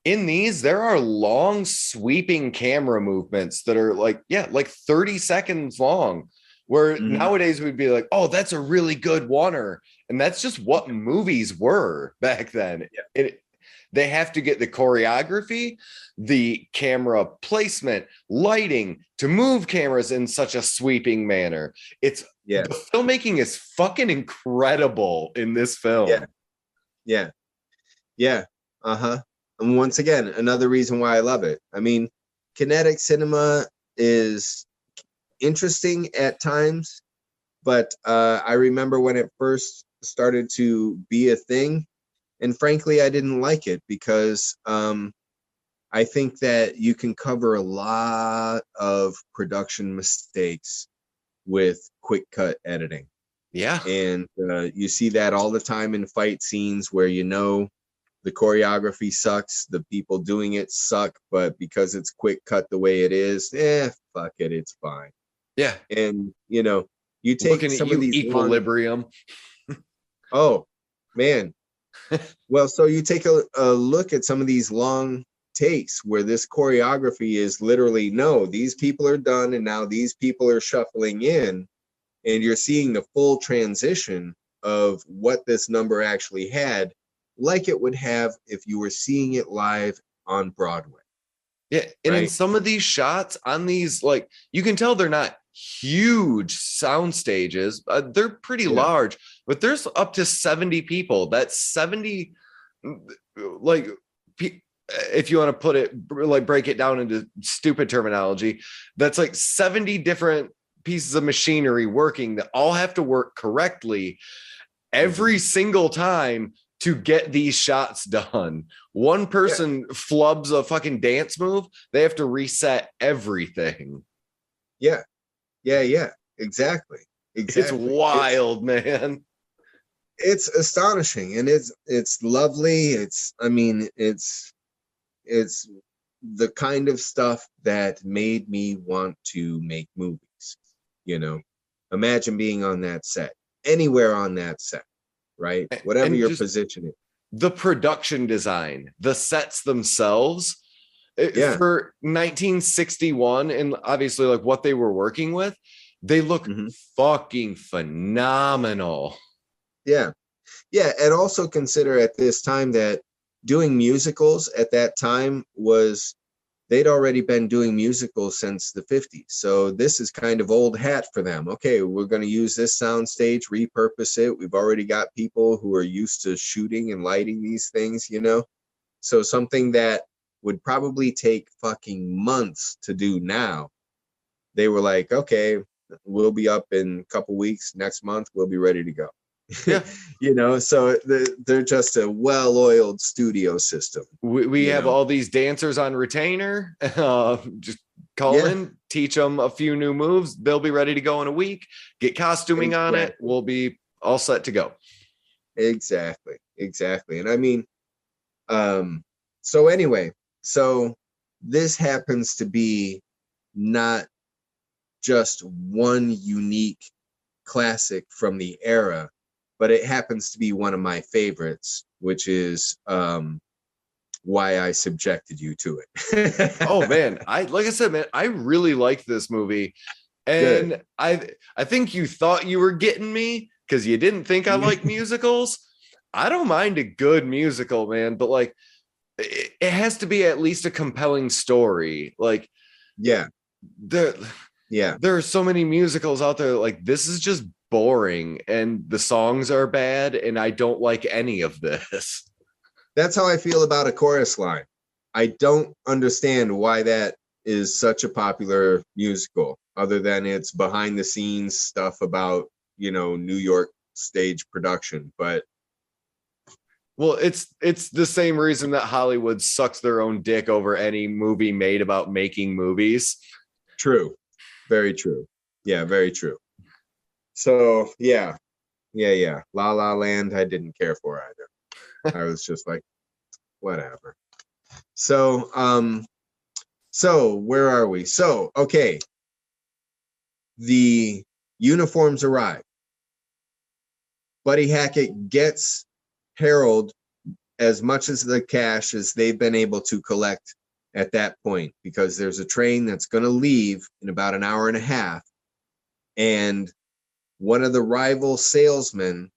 In these, there are long sweeping camera movements that are like 30 seconds long, where nowadays we'd be like, oh, that's a really good oneer. And that's just what movies were back then. They have to get the choreography, the camera placement, lighting to move cameras in such a sweeping manner. The filmmaking is fucking incredible in this film. And once again, another reason why I love it. I mean, kinetic cinema is interesting at times, but I remember when it first started to be a thing, and frankly, I didn't like it because I think that you can cover a lot of production mistakes with quick cut editing. Yeah. And you see that all the time in fight scenes where, you know, the choreography sucks, the people doing it suck, but because it's quick cut the way it is, fuck it, it's fine. Yeah. And, you know, you take some of these equilibrium. Oh, man. Well, so you take a look at some of these long takes where this choreography is literally, no, these people are done and now these people are shuffling in, and you're seeing the full transition of what this number actually had, like it would have if you were seeing it live on Broadway. Yeah, and in some of these shots on these, like, you can tell they're not huge sound stages. They're pretty large, but there's up to 70 people. That's 70, like, if you want to put it, like, break it down into stupid terminology, that's like 70 different pieces of machinery working that all have to work correctly every single time to get these shots done. One person flubs a fucking dance move, they have to reset everything. Exactly. It's wild, man. It's astonishing, and it's lovely. It's the kind of stuff that made me want to make movies. You know, imagine being on that set, anywhere on that set, right? Whatever and your just position is. the production design, the sets themselves, Yeah. for 1961, and obviously like what they were working with, they look fucking phenomenal. Yeah. Yeah. And also consider at this time that doing musicals at that time was, they'd already been doing musicals since the 50s. So this is kind of old hat for them. Okay, we're going to use this soundstage, repurpose it. We've already got people who are used to shooting and lighting these things, you know? So something that would probably take fucking months to do now, they were like, okay, we'll be up in a couple weeks. Next month, we'll be ready to go. Yeah. You know, so they're just a well-oiled studio system. We have all these dancers on retainer. Just call them in, teach them a few new moves. They'll be ready to go in a week. Get costuming on it. We'll be all set to go. Exactly. And I mean, so anyway, so this happens to be not just one unique classic from the era, but it happens to be one of my favorites, which is why I subjected you to it. Oh man, like I said, man, I really like this movie, and good. I think you thought you were getting me because you didn't think I like musicals. I don't mind a good musical, man, but like it has to be at least a compelling story. Like, there are so many musicals out there. Like, this is just boring, and the songs are bad, and I don't like any of this. That's how I feel about A Chorus Line. I don't understand why that is such a popular musical, other than it's behind the scenes stuff about, you know, New York stage production. But well, it's the same reason that Hollywood sucks their own dick over any movie made about making movies. True. Very true. Yeah, very true. So yeah. La La Land, I didn't care for either. I was just like, whatever. So where are we? So, okay. The uniforms arrive. Buddy Hackett gets Harold as much as the cash as they've been able to collect at that point, because there's a train that's going to leave in about an hour and a half. And one of the rival salesmen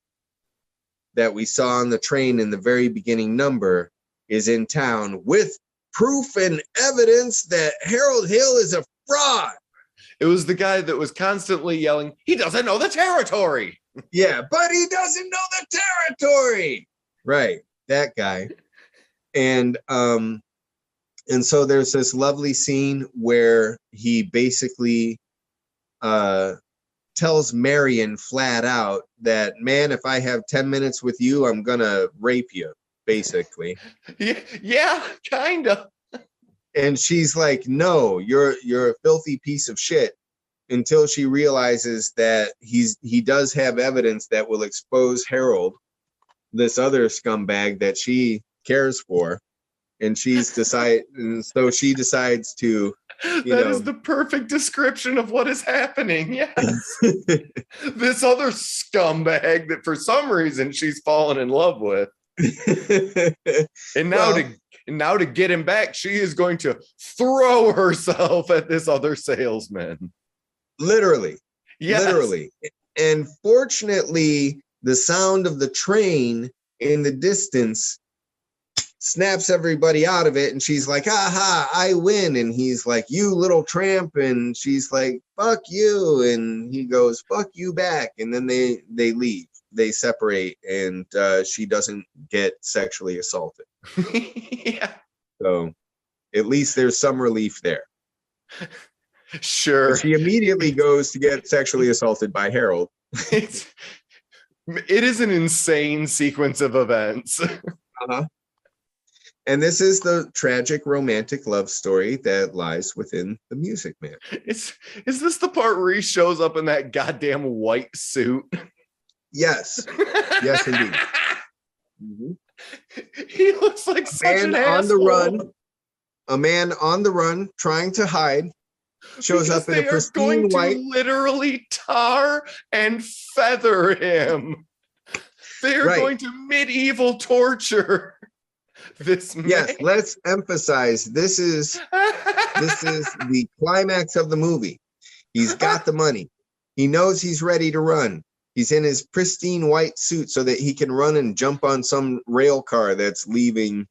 that we saw on the train in the very beginning number is in town with proof and evidence that Harold Hill is a fraud. It was the guy that was constantly yelling, he doesn't know the territory. Yeah, but he doesn't know the territory. Right, that guy. And so there's this lovely scene where he basically tells Marion flat out that, man, if I have 10 minutes with you, I'm gonna rape you, basically. Yeah, kind of. And she's like, no, you're a filthy piece of shit, until she realizes that he does have evidence that will expose Harold, this other scumbag that she cares for. And so she decides to, that is the perfect description of what is happening. Yes. This other scumbag that for some reason she's fallen in love with. And now to get him back, she is going to throw herself at this other salesman. Literally. Yes. Literally. And fortunately, the sound of the train in the distance snaps everybody out of it, and she's like, aha, I win. And he's like, you little tramp. And she's like, fuck you. And he goes, fuck you back. And then they leave. They separate, and she doesn't get sexually assaulted. Yeah. So at least there's some relief there. Sure. But she immediately goes to get sexually assaulted by Harold. It is an insane sequence of events. Uh-huh. And this is the tragic romantic love story that lies within the Music Man. Is this the part where he shows up in that goddamn white suit? Yes. Yes, indeed. Mm-hmm. He looks like such an asshole. On the run. a man on the run trying to hide shows because up in a pristine white. They are going to literally tar and feather him. They are going to medieval torture this man. Yes, let's emphasize this is the climax of the movie. He's got the money. He knows he's ready to run. He's in his pristine white suit so that he can run and jump on some rail car that's leaving.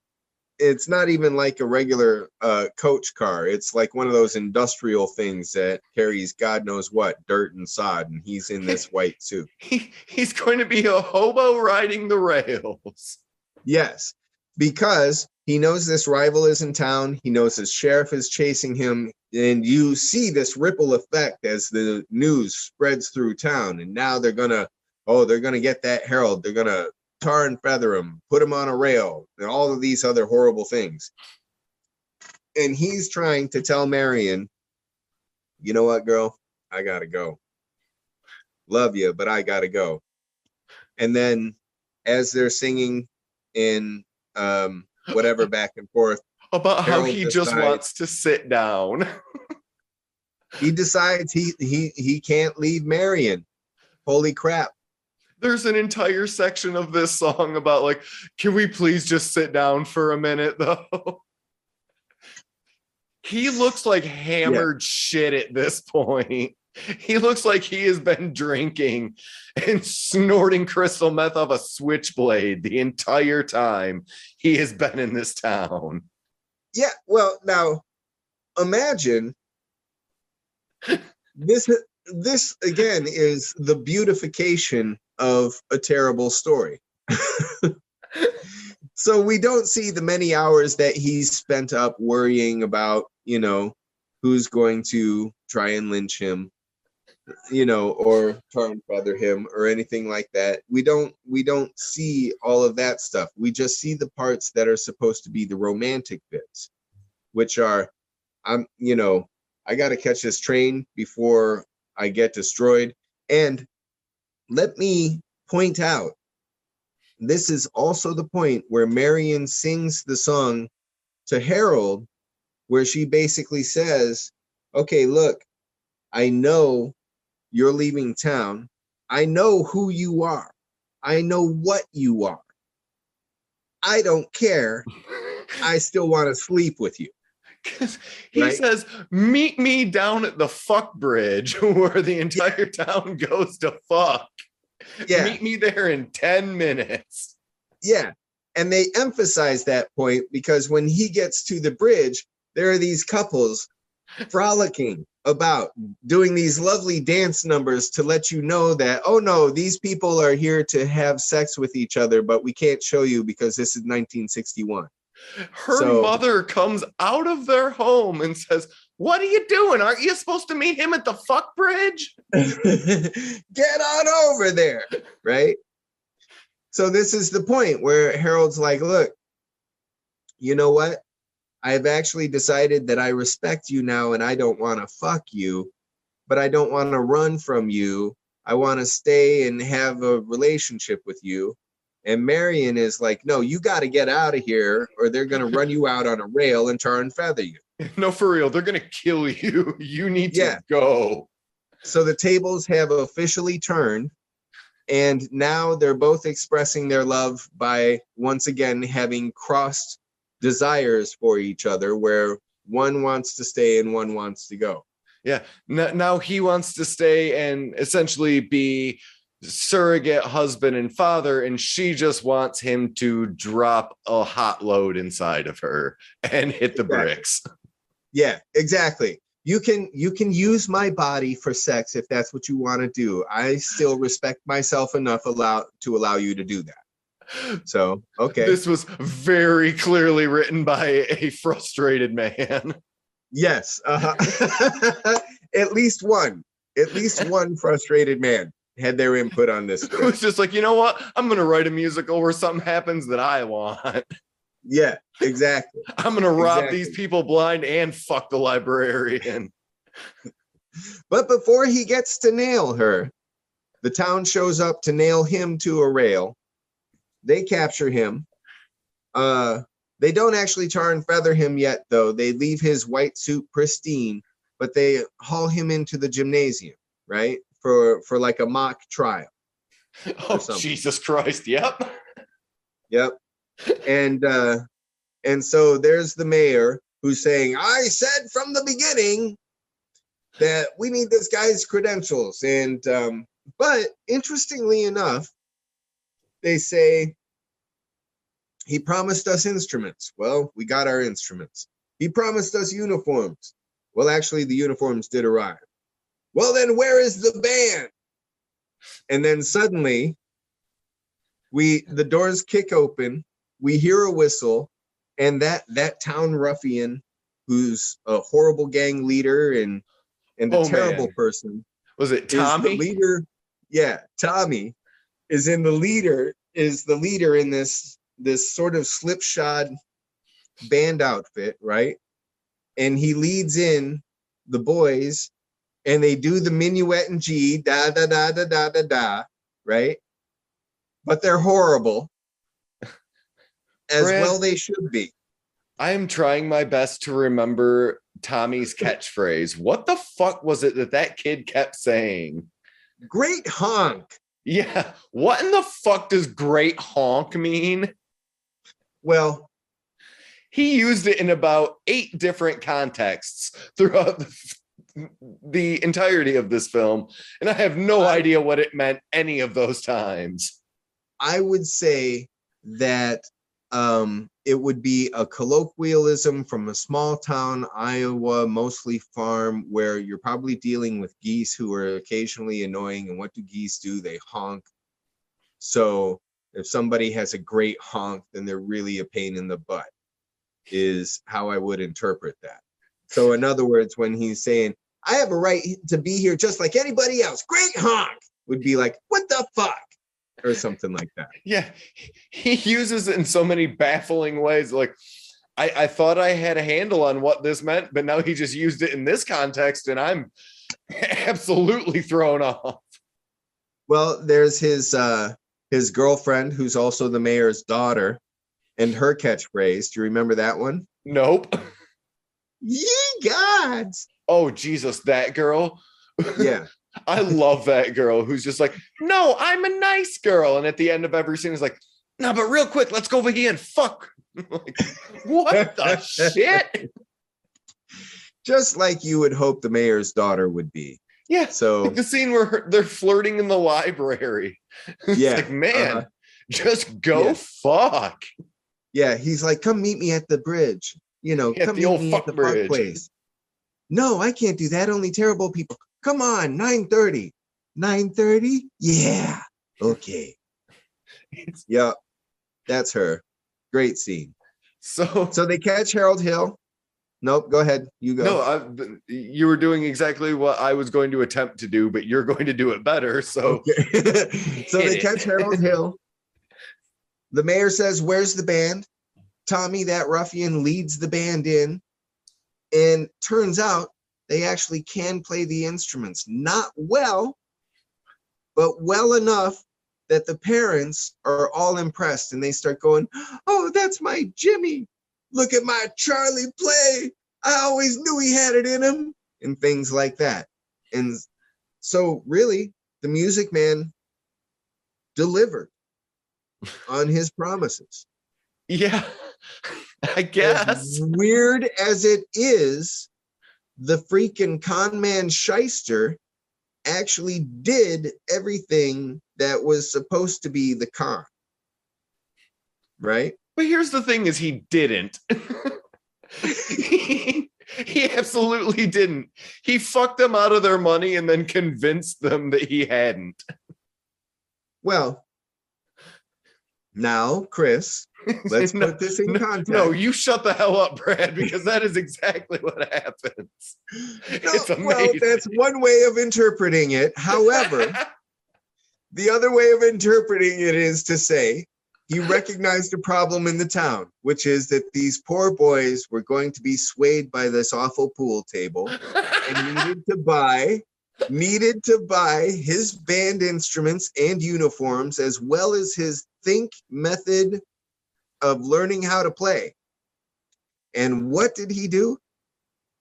It's not even like a regular coach car. It's like one of those industrial things that carries God knows what, dirt and sod, and he's in this white suit. He's going to be a hobo riding the rails. Yes, because he knows this rival is in town. He knows his sheriff is chasing him. And you see this ripple effect as the news spreads through town. And now they're going to get that Harold. They're going to tar and feather him, put him on a rail, and all of these other horrible things. And he's trying to tell Marion, you know what, girl? I got to go. Love you, but I got to go. And then as they're singing in whatever back and forth, about how he just wants to sit down. He decides he can't leave Marion. Holy crap. There's an entire section of this song about like, can we please just sit down for a minute though? He looks like hammered shit at this point. He looks like he has been drinking and snorting crystal meth off a switchblade the entire time he has been in this town. Yeah, well, now imagine this again is the beautification of a terrible story. So we don't see the many hours that he's spent up worrying about, who's going to try and lynch him, or tar and feather him or anything like that. We don't see all of that stuff. We just see the parts that are supposed to be the romantic bits, which are, I got to catch this train before I get destroyed. And let me point out, this is also the point where Marion sings the song to Harold, where she basically says, okay, look, I know you're leaving town. I know who you are. I know what you are. I don't care. I still want to sleep with you. Because he says, meet me down at the fuck bridge where the entire town goes to fuck. Yeah. Meet me there in 10 minutes. Yeah. And they emphasize that point because when he gets to the bridge, there are these couples frolicking about doing these lovely dance numbers to let you know that, oh no, these people are here to have sex with each other, but we can't show you because this is 1961. Her mother comes out of their home and says, what are you doing? Aren't you supposed to meet him at the fuck bridge? Get on over there, right? So this is the point where Harold's like, look, you know what? I've actually decided that I respect you now and I don't want to fuck you, but I don't want to run from you. I want to stay and have a relationship with you. And Marion is like, no, you got to get out of here or they're going to run you out on a rail and tar and feather you. No, for real. They're going to kill you. You need to go. So the tables have officially turned. And now they're both expressing their love by once again having crossed desires for each other where one wants to stay and one wants to go. Yeah. Now he wants to stay and essentially be surrogate husband and father, and she just wants him to drop a hot load inside of her and hit the bricks. Yeah, exactly. You can use my body for sex if that's what you want to do. I still respect myself enough to allow you to do that. So, okay. This was very clearly written by a frustrated man. Yes. At least one frustrated man had their input on this. It was just like, you know what? I'm going to write a musical where something happens that I want. Yeah, exactly. I'm going to rob these people blind and fuck the librarian. But before he gets to nail her, the town shows up to nail him to a rail. They capture him. They don't actually tar and feather him yet, though. They leave his white suit pristine, but they haul him into the gymnasium, right? For like a mock trial. Oh, Jesus Christ. Yep. Yep. And so there's the mayor who's saying, I said from the beginning that we need this guy's credentials. And but interestingly enough, they say he promised us instruments. Well, we got our instruments. He promised us uniforms. Well, actually, the uniforms did arrive. Well, then where is the band? And then suddenly, the doors kick open. We hear a whistle, and that town ruffian, who's a horrible gang leader and a terrible person, was it Tommy? Is the leader. Yeah, Tommy is the leader in this sort of slipshod band outfit, right? And he leads in the boys, and they do the minuet in G, da da da da da da da, right? But they're horrible, as well they should be. I am trying my best to remember Tommy's catchphrase. What the fuck was it that kid kept saying? Great honk. Yeah. What in the fuck does great honk mean? Well, he used it in about 8 different contexts throughout the entirety of this film, and I have no idea what it meant any of those times. I would say that it would be a colloquialism from a small town, Iowa, mostly farm, where you're probably dealing with geese who are occasionally annoying. And what do geese do? They honk. So if somebody has a great honk, then they're really a pain in the butt, is how I would interpret that. So in other words, when he's saying, I have a right to be here just like anybody else, great honk, would be like, what the fuck? Or something like that. Yeah, he uses it in so many baffling ways. Like, I thought I had a handle on what this meant, but now he just used it in this context, and I'm absolutely thrown off. Well, there's his girlfriend, who's also the mayor's daughter, and her catchphrase. Do you remember that one? Nope. Ye gods. Oh, Jesus, that girl. Yeah. I love that girl who's just like, no, I'm a nice girl. And at the end of every scene is like, no, but real quick, let's go over here and fuck. Like, what the shit? Just like you would hope the mayor's daughter would be. Yeah. So like the scene where they're flirting in the library. It's yeah. like, man, just go fuck. Yeah. He's like, come meet me at the bridge. You know, come meet me at the fuck place. No, I can't do that. Only terrible people. Come on, 9:30. 9:30? Yeah. Okay. Yeah, that's her. Great scene. So they catch Harold Hill. Nope, go ahead. You go. No, you were doing exactly what I was going to attempt to do, but you're going to do it better. So, okay. So they catch Harold Hill. The mayor says, where's the band? Tommy, that ruffian, leads the band in. And turns out they actually can play the instruments. Not well, but well enough that the parents are all impressed and they start going, oh, that's my Jimmy. Look at my Charlie play. I always knew he had it in him, and things like that. And so really, the Music Man delivered on his promises. Yeah, I guess. As weird as it is, the freaking con man shyster actually did everything that was supposed to be the con. Right? But here's the thing is he didn't. He absolutely didn't. He fucked them out of their money and then convinced them that he hadn't. Well, now, Chris, let's put this in context. No, you shut the hell up, Brad, because that is exactly what happens. It's amazing. Well, that's one way of interpreting it. However, the other way of interpreting it is to say he recognized a problem in the town, which is that these poor boys were going to be swayed by this awful pool table and needed to buy his band instruments and uniforms, as well as his think method of learning how to play. And what did he do?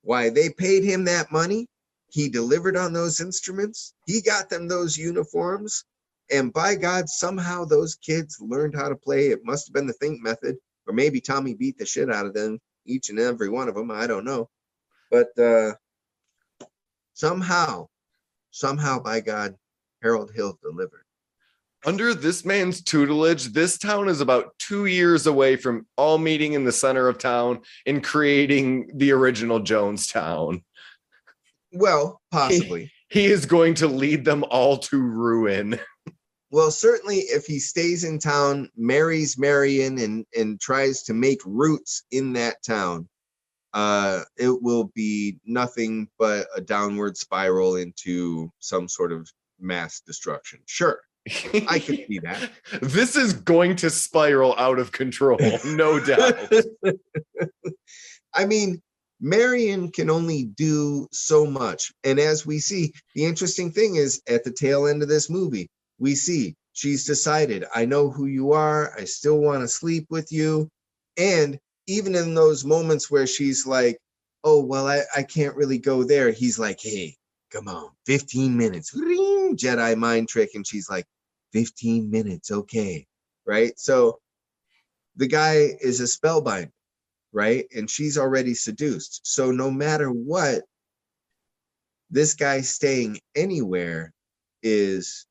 Why, they paid him that money. He delivered on those instruments. He got them those uniforms. And by God, somehow those kids learned how to play. It must have been the think method, or maybe Tommy beat the shit out of them, each and every one of them. I don't know. But somehow, by God, Harold Hill delivered. Under this man's tutelage, this town is about 2 years away from all meeting in the center of town and creating the original Jonestown. Well, possibly. He is going to lead them all to ruin. Well, certainly if he stays in town, marries Marion, and tries to make roots in that town, it will be nothing but a downward spiral into some sort of mass destruction. Sure. I could see that. This is going to spiral out of control, no doubt. I mean, Marion can only do so much. And as we see, the interesting thing is at the tail end of this movie, we see she's decided, I know who you are. I still want to sleep with you. And even in those moments where she's like, oh, well, I can't really go there. He's like, hey, come on, 15 minutes. Ring, Jedi mind trick. And she's like, 15 minutes. Okay. Right. So the guy is a spellbinder, right? And she's already seduced. So no matter what, this guy staying anywhere is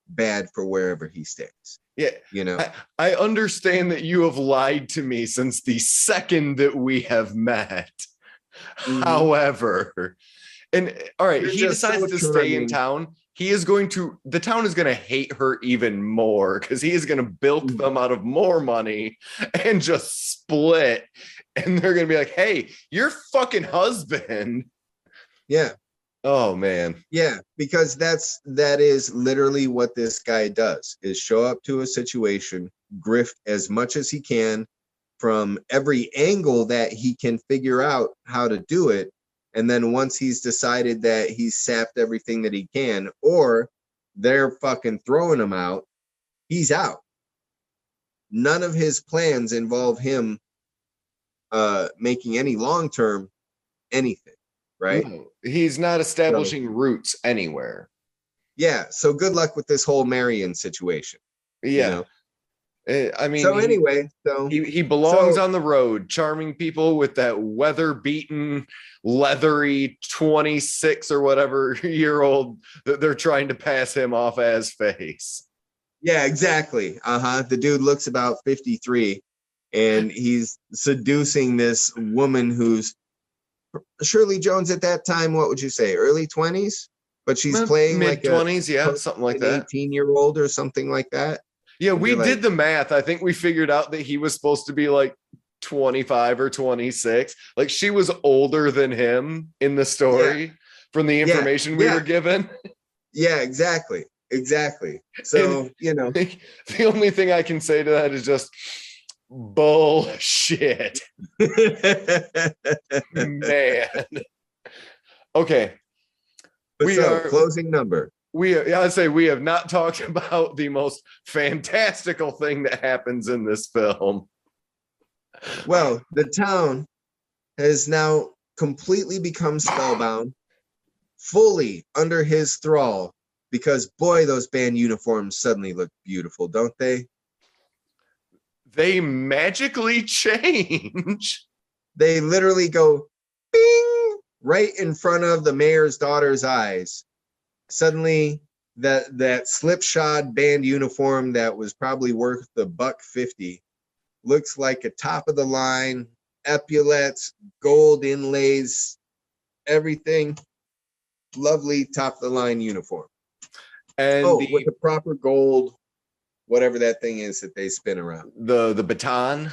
bad for wherever he stays. Yeah. You know, I understand that you have lied to me since the second that we have met. Mm-hmm. However, and all right, he decides to stay in town. The town is going to hate her even more because he is going to bilk them out of more money and just split. And they're going to be like, hey, your fucking husband. Yeah. Oh, man. Yeah, because that is literally what this guy does, is show up to a situation, grift as much as he can from every angle that he can figure out how to do it. And then once he's decided that he's sapped everything that he can, or they're fucking throwing him out, he's out. None of his plans involve him making any long-term anything, right? No, he's not establishing roots anywhere. Yeah, so good luck with this whole Marion situation. Yeah. You know? I mean, so anyway, he belongs on the road, charming people with that weather-beaten, leathery 26 or whatever year old that they're trying to pass him off as face. Yeah, exactly. The dude looks about 53, and he's seducing this woman who's Shirley Jones at that time. What would you say, early 20s? But she's playing mid-20s, yeah, something like that. 18-year-old or something like that. Yeah, we did the math. I think we figured out that he was supposed to be like 25 or 26. Like she was older than him in the story from the information we were given. Yeah, exactly. So, and, you know, the only thing I can say to that is just bullshit. Man. Okay. We are closing number. I'd say we have not talked about the most fantastical thing that happens in this film. Well, the town has now completely become spellbound, fully under his thrall, because boy, those band uniforms suddenly look beautiful, don't they? They magically change. They literally go bing right in front of the mayor's daughter's eyes. Suddenly, that slipshod band uniform that was probably worth $150 looks like a top of the line, epaulets, gold inlays, everything. Lovely top of the line uniform. And with the proper gold, whatever that thing is that they spin around. The baton.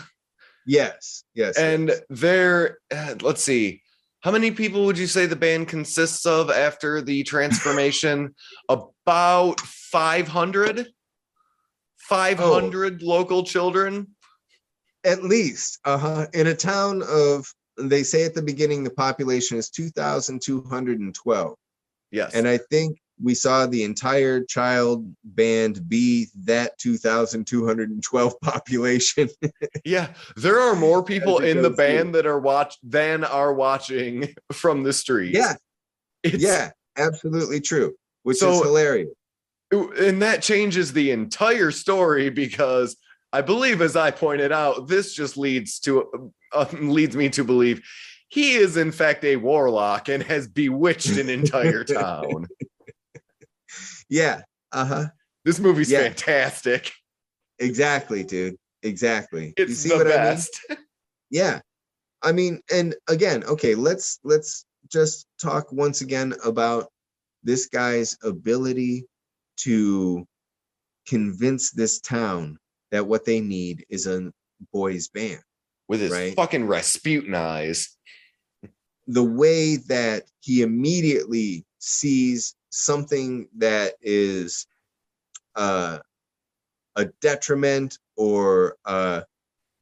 Yes. And there, let's see. How many people would you say the band consists of after the transformation? About 500? 500 local children? At least. In a town of, they say at the beginning, the population is 2,212. Yes. And I think we saw the entire child band be that 2,212 population. Yeah, there are more people in the band through. that are watching from the streets. Yeah, absolutely true, which is so hilarious. And that changes the entire story because I believe, as I pointed out, this just leads me to believe he is in fact a warlock and has bewitched an entire town. Yeah. Uh-huh. This movie's fantastic. Exactly, dude. Exactly. It's you see the what best. I mean? Yeah. I mean, and again, okay, let's just talk once again about this guy's ability to convince this town that what they need is a boys band. With his fucking Rasputin eyes. The way that he immediately sees something that is a detriment or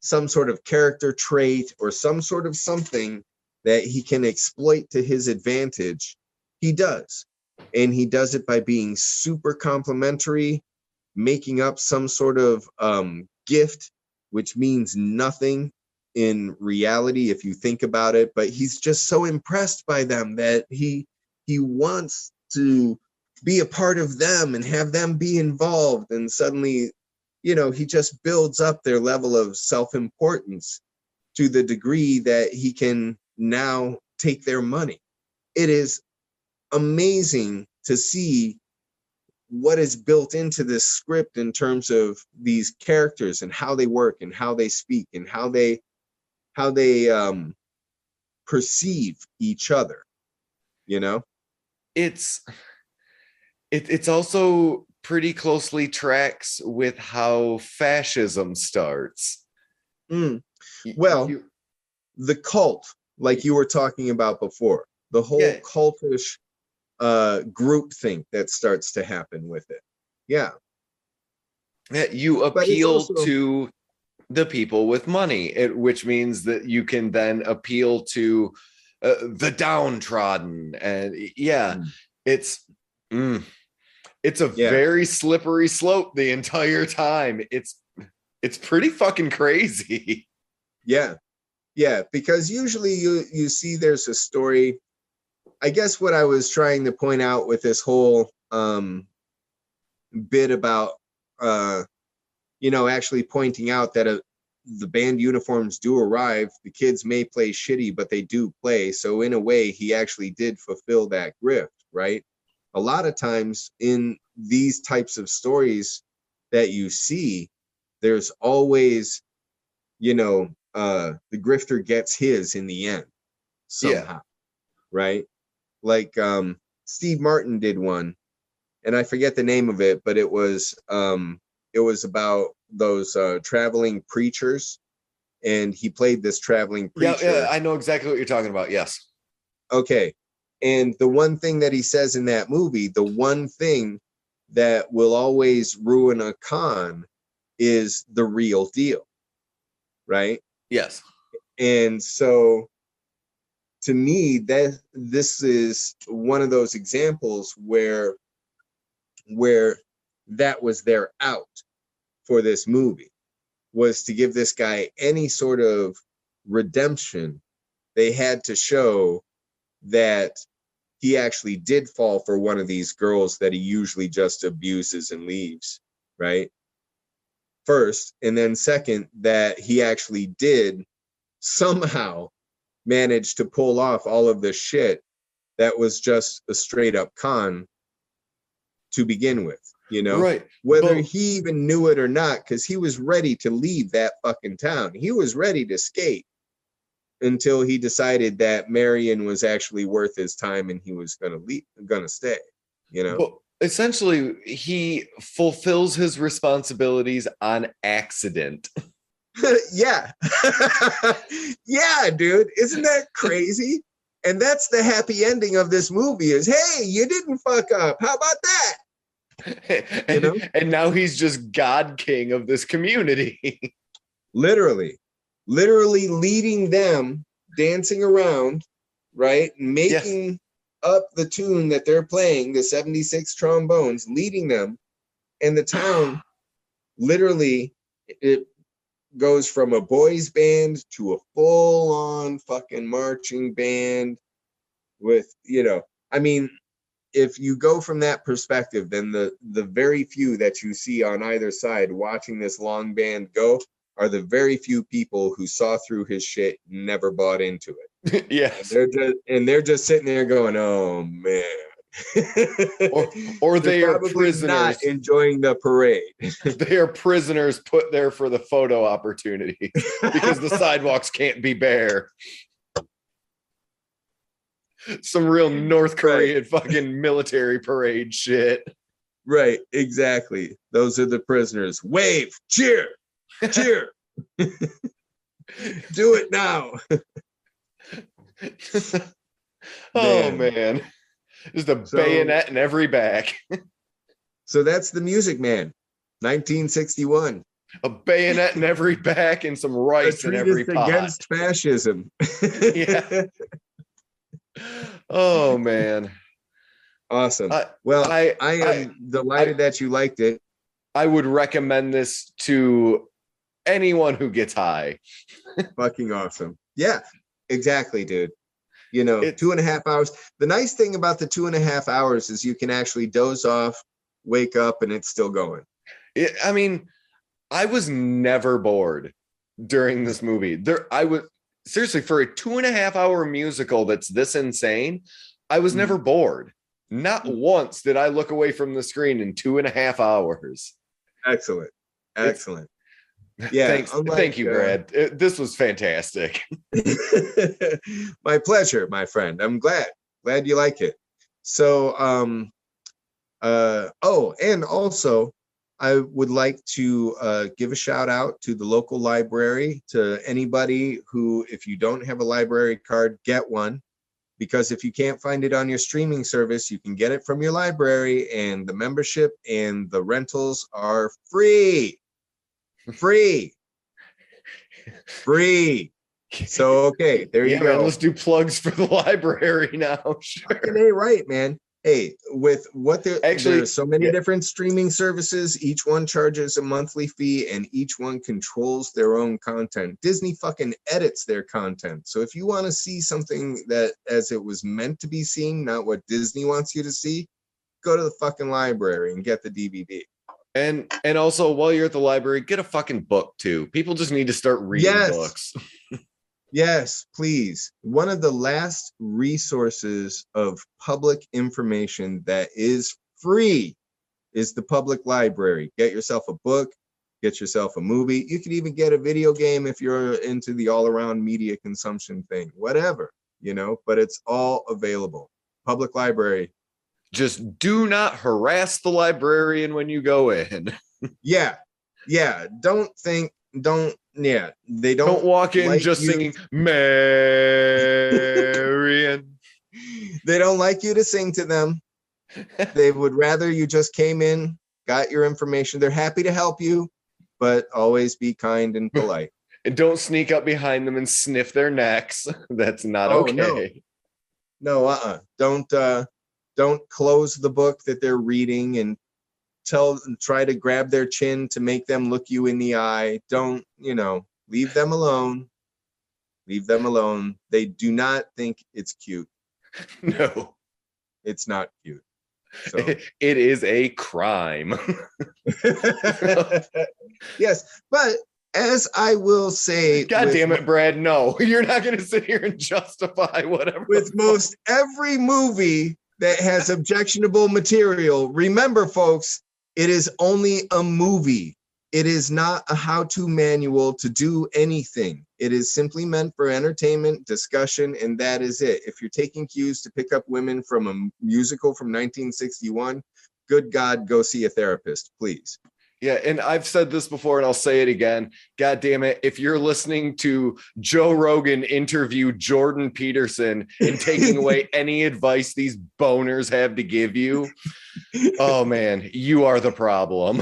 some sort of character trait or some sort of something that he can exploit to his advantage, he does. And he does it by being super complimentary, making up some sort of gift, which means nothing in reality if you think about it. But he's just so impressed by them that he wants to be a part of them and have them be involved. And suddenly, he just builds up their level of self-importance to the degree that he can now take their money. It is amazing to see what is built into this script in terms of these characters and how they work and how they speak and how they perceive each other. It's also pretty closely tracks with how fascism starts. Well, the cult, like you were talking about before, the whole cultish group think that starts to happen with it. Yeah, you appeal to the people with money, which means that you can then appeal to the downtrodden. And it's a very slippery slope the entire time. It's pretty fucking crazy. Yeah, because usually you see there's a story. I guess what I was trying to point out with this whole bit about actually pointing out that the band uniforms do arrive. The kids may play shitty, but they do play. So in a way, he actually did fulfill that grift, right? A lot of times in these types of stories that you see, there's always, the grifter gets his in the end somehow, right? Like Steve Martin did one, and I forget the name of it, but it was about those traveling preachers, and he played this traveling preacher. Yeah, I know exactly what you're talking about. Yes. Okay. And the one thing that he says in that movie, the one thing that will always ruin a con is the real deal, right? Yes. And so to me, that this is one of those examples where that was their out for this movie, was to give this guy any sort of redemption. They had to show that he actually did fall for one of these girls that he usually just abuses and leaves, right? First, and then second, that he actually did somehow manage to pull off all of this shit that was just a straight up con to begin with, right? Whether he even knew it or not, because he was ready to leave that fucking town. He was ready to skate until he decided that Marion was actually worth his time and he was gonna stay, But essentially, he fulfills his responsibilities on accident. Yeah. Yeah, dude. Isn't that crazy? And that's the happy ending of this movie is, hey, you didn't fuck up. How about that? And now he's just God King of this community. Literally leading them, dancing around, right? Making up the tune that they're playing, the 76 trombones leading them, and the town literally, it goes from a boys band to a full-on fucking marching band with, I mean, if you go from that perspective, then the very few that you see on either side watching this long band go are the very few people who saw through his shit and never bought into it. Yes. They're just sitting there going, oh man. or they are probably prisoners not enjoying the parade. They are prisoners put there for the photo opportunity because the sidewalks can't be bare. Some real North Korean fucking military parade shit. Right, exactly. Those are the prisoners. Wave, cheer, cheer. Do it now. Oh man. There's a bayonet in every back. So that's The Music Man, 1961. A bayonet in every back and some rice in every pot. Against fascism. Yeah. Oh man. Awesome. I am delighted that you liked it. I would recommend this to anyone who gets high. Fucking awesome. Yeah, exactly, dude. 2.5 hours. The nice thing about the 2.5 hours is you can actually doze off, wake up, and it's still going. I mean, I was never bored during this movie. Seriously, for a 2.5 hour musical that's this insane, I was never bored. Not once did I look away from the screen in 2.5 hours. Excellent. Yeah. Thank you, Brad. This was fantastic. My pleasure, my friend. I'm glad you like it. So, and also I would like to give a shout out to the local library, to anybody who, if you don't have a library card, get one. Because if you can't find it on your streaming service, you can get it from your library, and the membership and the rentals are free. So, okay, there you go. Man, let's do plugs for the library now. Sure. Right, man. Hey, with what there's so many different streaming services, each one charges a monthly fee and each one controls their own content. Disney fucking edits their content. So if you want to see something that as it was meant to be seen, not what Disney wants you to see, go to the fucking library and get the DVD. And also, while you're at the library, get a fucking book too. People just need to start reading books. Yes, please. One of the last resources of public information that is free is the public library. Get yourself a book, get yourself a movie. You can even get a video game if you're into the all-around media consumption thing, whatever, but it's all available. Public library. Just do not harass the librarian when you go in. Yeah. They don't walk in just singing Marian. They don't like you to sing to them. They would rather you just came in, got your information. They're happy to help you, but always be kind and polite. And don't sneak up behind them and sniff their necks. That's not okay. No, don't close the book that they're reading and try to grab their chin to make them look you in the eye. Don't, leave them alone. Leave them alone. They do not think it's cute. No. It's not cute. So. It is a crime. Yes, but as I will say... God damn it, Brad, no. You're not going to sit here and justify whatever. With most every movie that has objectionable material, remember, folks, it is only a movie. It is not a how-to manual to do anything. It is simply meant for entertainment, discussion, and that is it. If you're taking cues to pick up women from a musical from 1961, good God, go see a therapist, please. Yeah, and I've said this before and I'll say it again. God damn it. If you're listening to Joe Rogan interview Jordan Peterson and taking away any advice these boners have to give you, oh man, you are the problem.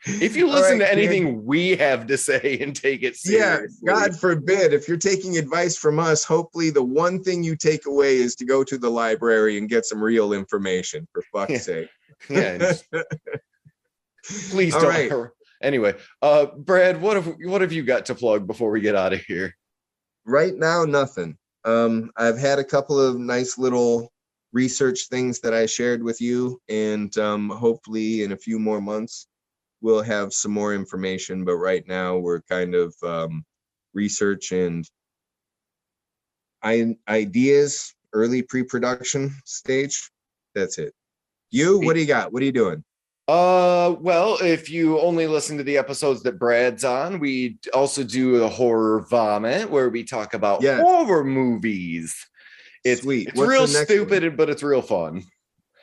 If you listen to anything we have to say and take it seriously. Yeah, God forbid, if you're taking advice from us, hopefully the one thing you take away is to go to the library and get some real information, for fuck's sake. Yeah. Please All don't. Right. Anyway, Brad, what have you got to plug before we get out of here? Right now, nothing. I've had a couple of nice little research things that I shared with you, and hopefully in a few more months we'll have some more information. But right now we're kind of research and ideas, early pre-production stage. That's it. What do you got? What are you doing? Well, if you only listen to the episodes that Brad's on, we also do a horror vomit where we talk about horror movies. It's sweet. It's real stupid, but it's real fun.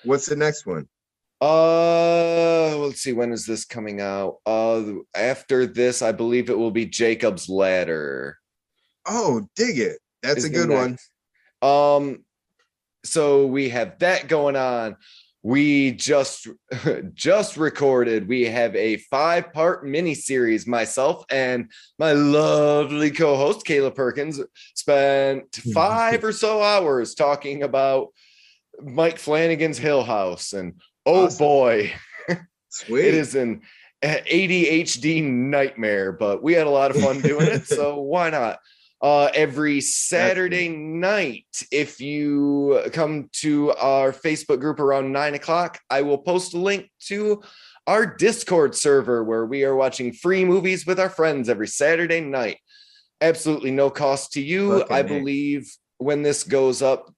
What's the next one? Let's see. When is this coming out? After this, I believe it will be Jacob's Ladder. Oh, dig it. That's a good one. So we have that going on. We just recorded. We have a 5-part miniseries. Myself and my lovely co-host Kayla Perkins spent 5 or so hours talking about Mike Flanagan's Hill House, and awesome. Boy, sweet. It is an ADHD nightmare, but we had a lot of fun doing it. So why not? Every Saturday night, if you come to our Facebook group around 9:00, I will post a link to our Discord server where we are watching free movies with our friends every Saturday night. Absolutely no cost to you. I believe when this goes up,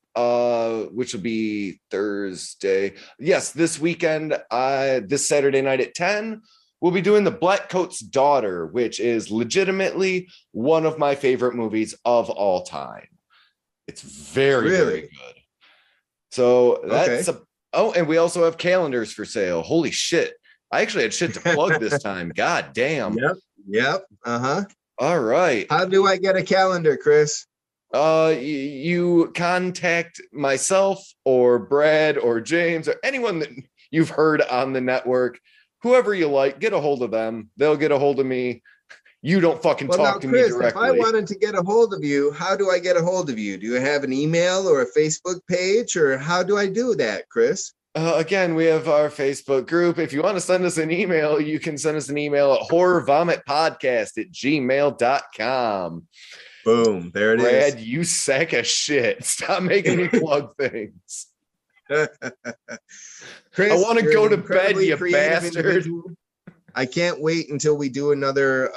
which will be Thursday. Yes, this weekend, this Saturday night at 10. We'll be doing The Black Coat's Daughter, which is legitimately one of my favorite movies of all time. It's very, very good. So that's and we also have calendars for sale. Holy shit. I actually had shit to plug this time. God damn. Yep. Uh-huh. All right. How do I get a calendar, Chris? You contact myself or Brad or James or anyone that you've heard on the network. Whoever you like, get a hold of them. They'll get a hold of me. You don't fucking talk to me directly. If I wanted to get a hold of you, how do I get a hold of you? Do you have an email or a Facebook page, or how do I do that, Chris? Again, we have our Facebook group. If you want to send us an email, you can send us an email at horrorvomitpodcast@gmail.com. Boom. There it is. Brad, you sack of shit. Stop making me plug things. Chris, I want to go to bed, you bastard. Individual. I can't wait until we do another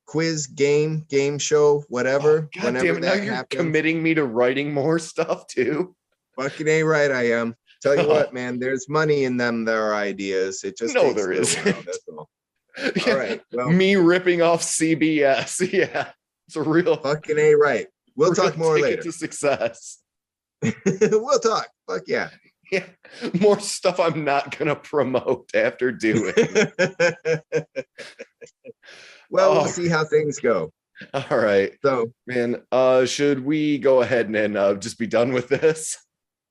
quiz game show, whatever. Oh, God damn it, now you're committing me to writing more stuff too. Fucking A right, I am. Tell you what, man, there's money in them, their ideas. It just there is. That's all. All right. Well, me ripping off CBS. Yeah. It's a real fucking A right. We'll talk more later. To success. We'll talk. Fuck yeah. Yeah. More stuff I'm not gonna promote after doing. Well, we'll see how things go. All right. So, man, should we go ahead and just be done with this?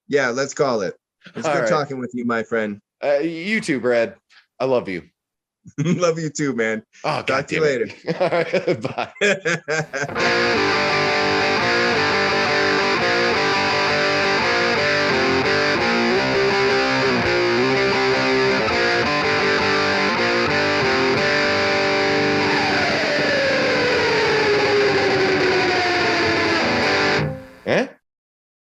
Yeah, let's call it. It's good talking with you, my friend. You too, Brad. I love you. Love you too, man. Oh, talk to you later. All right. Bye.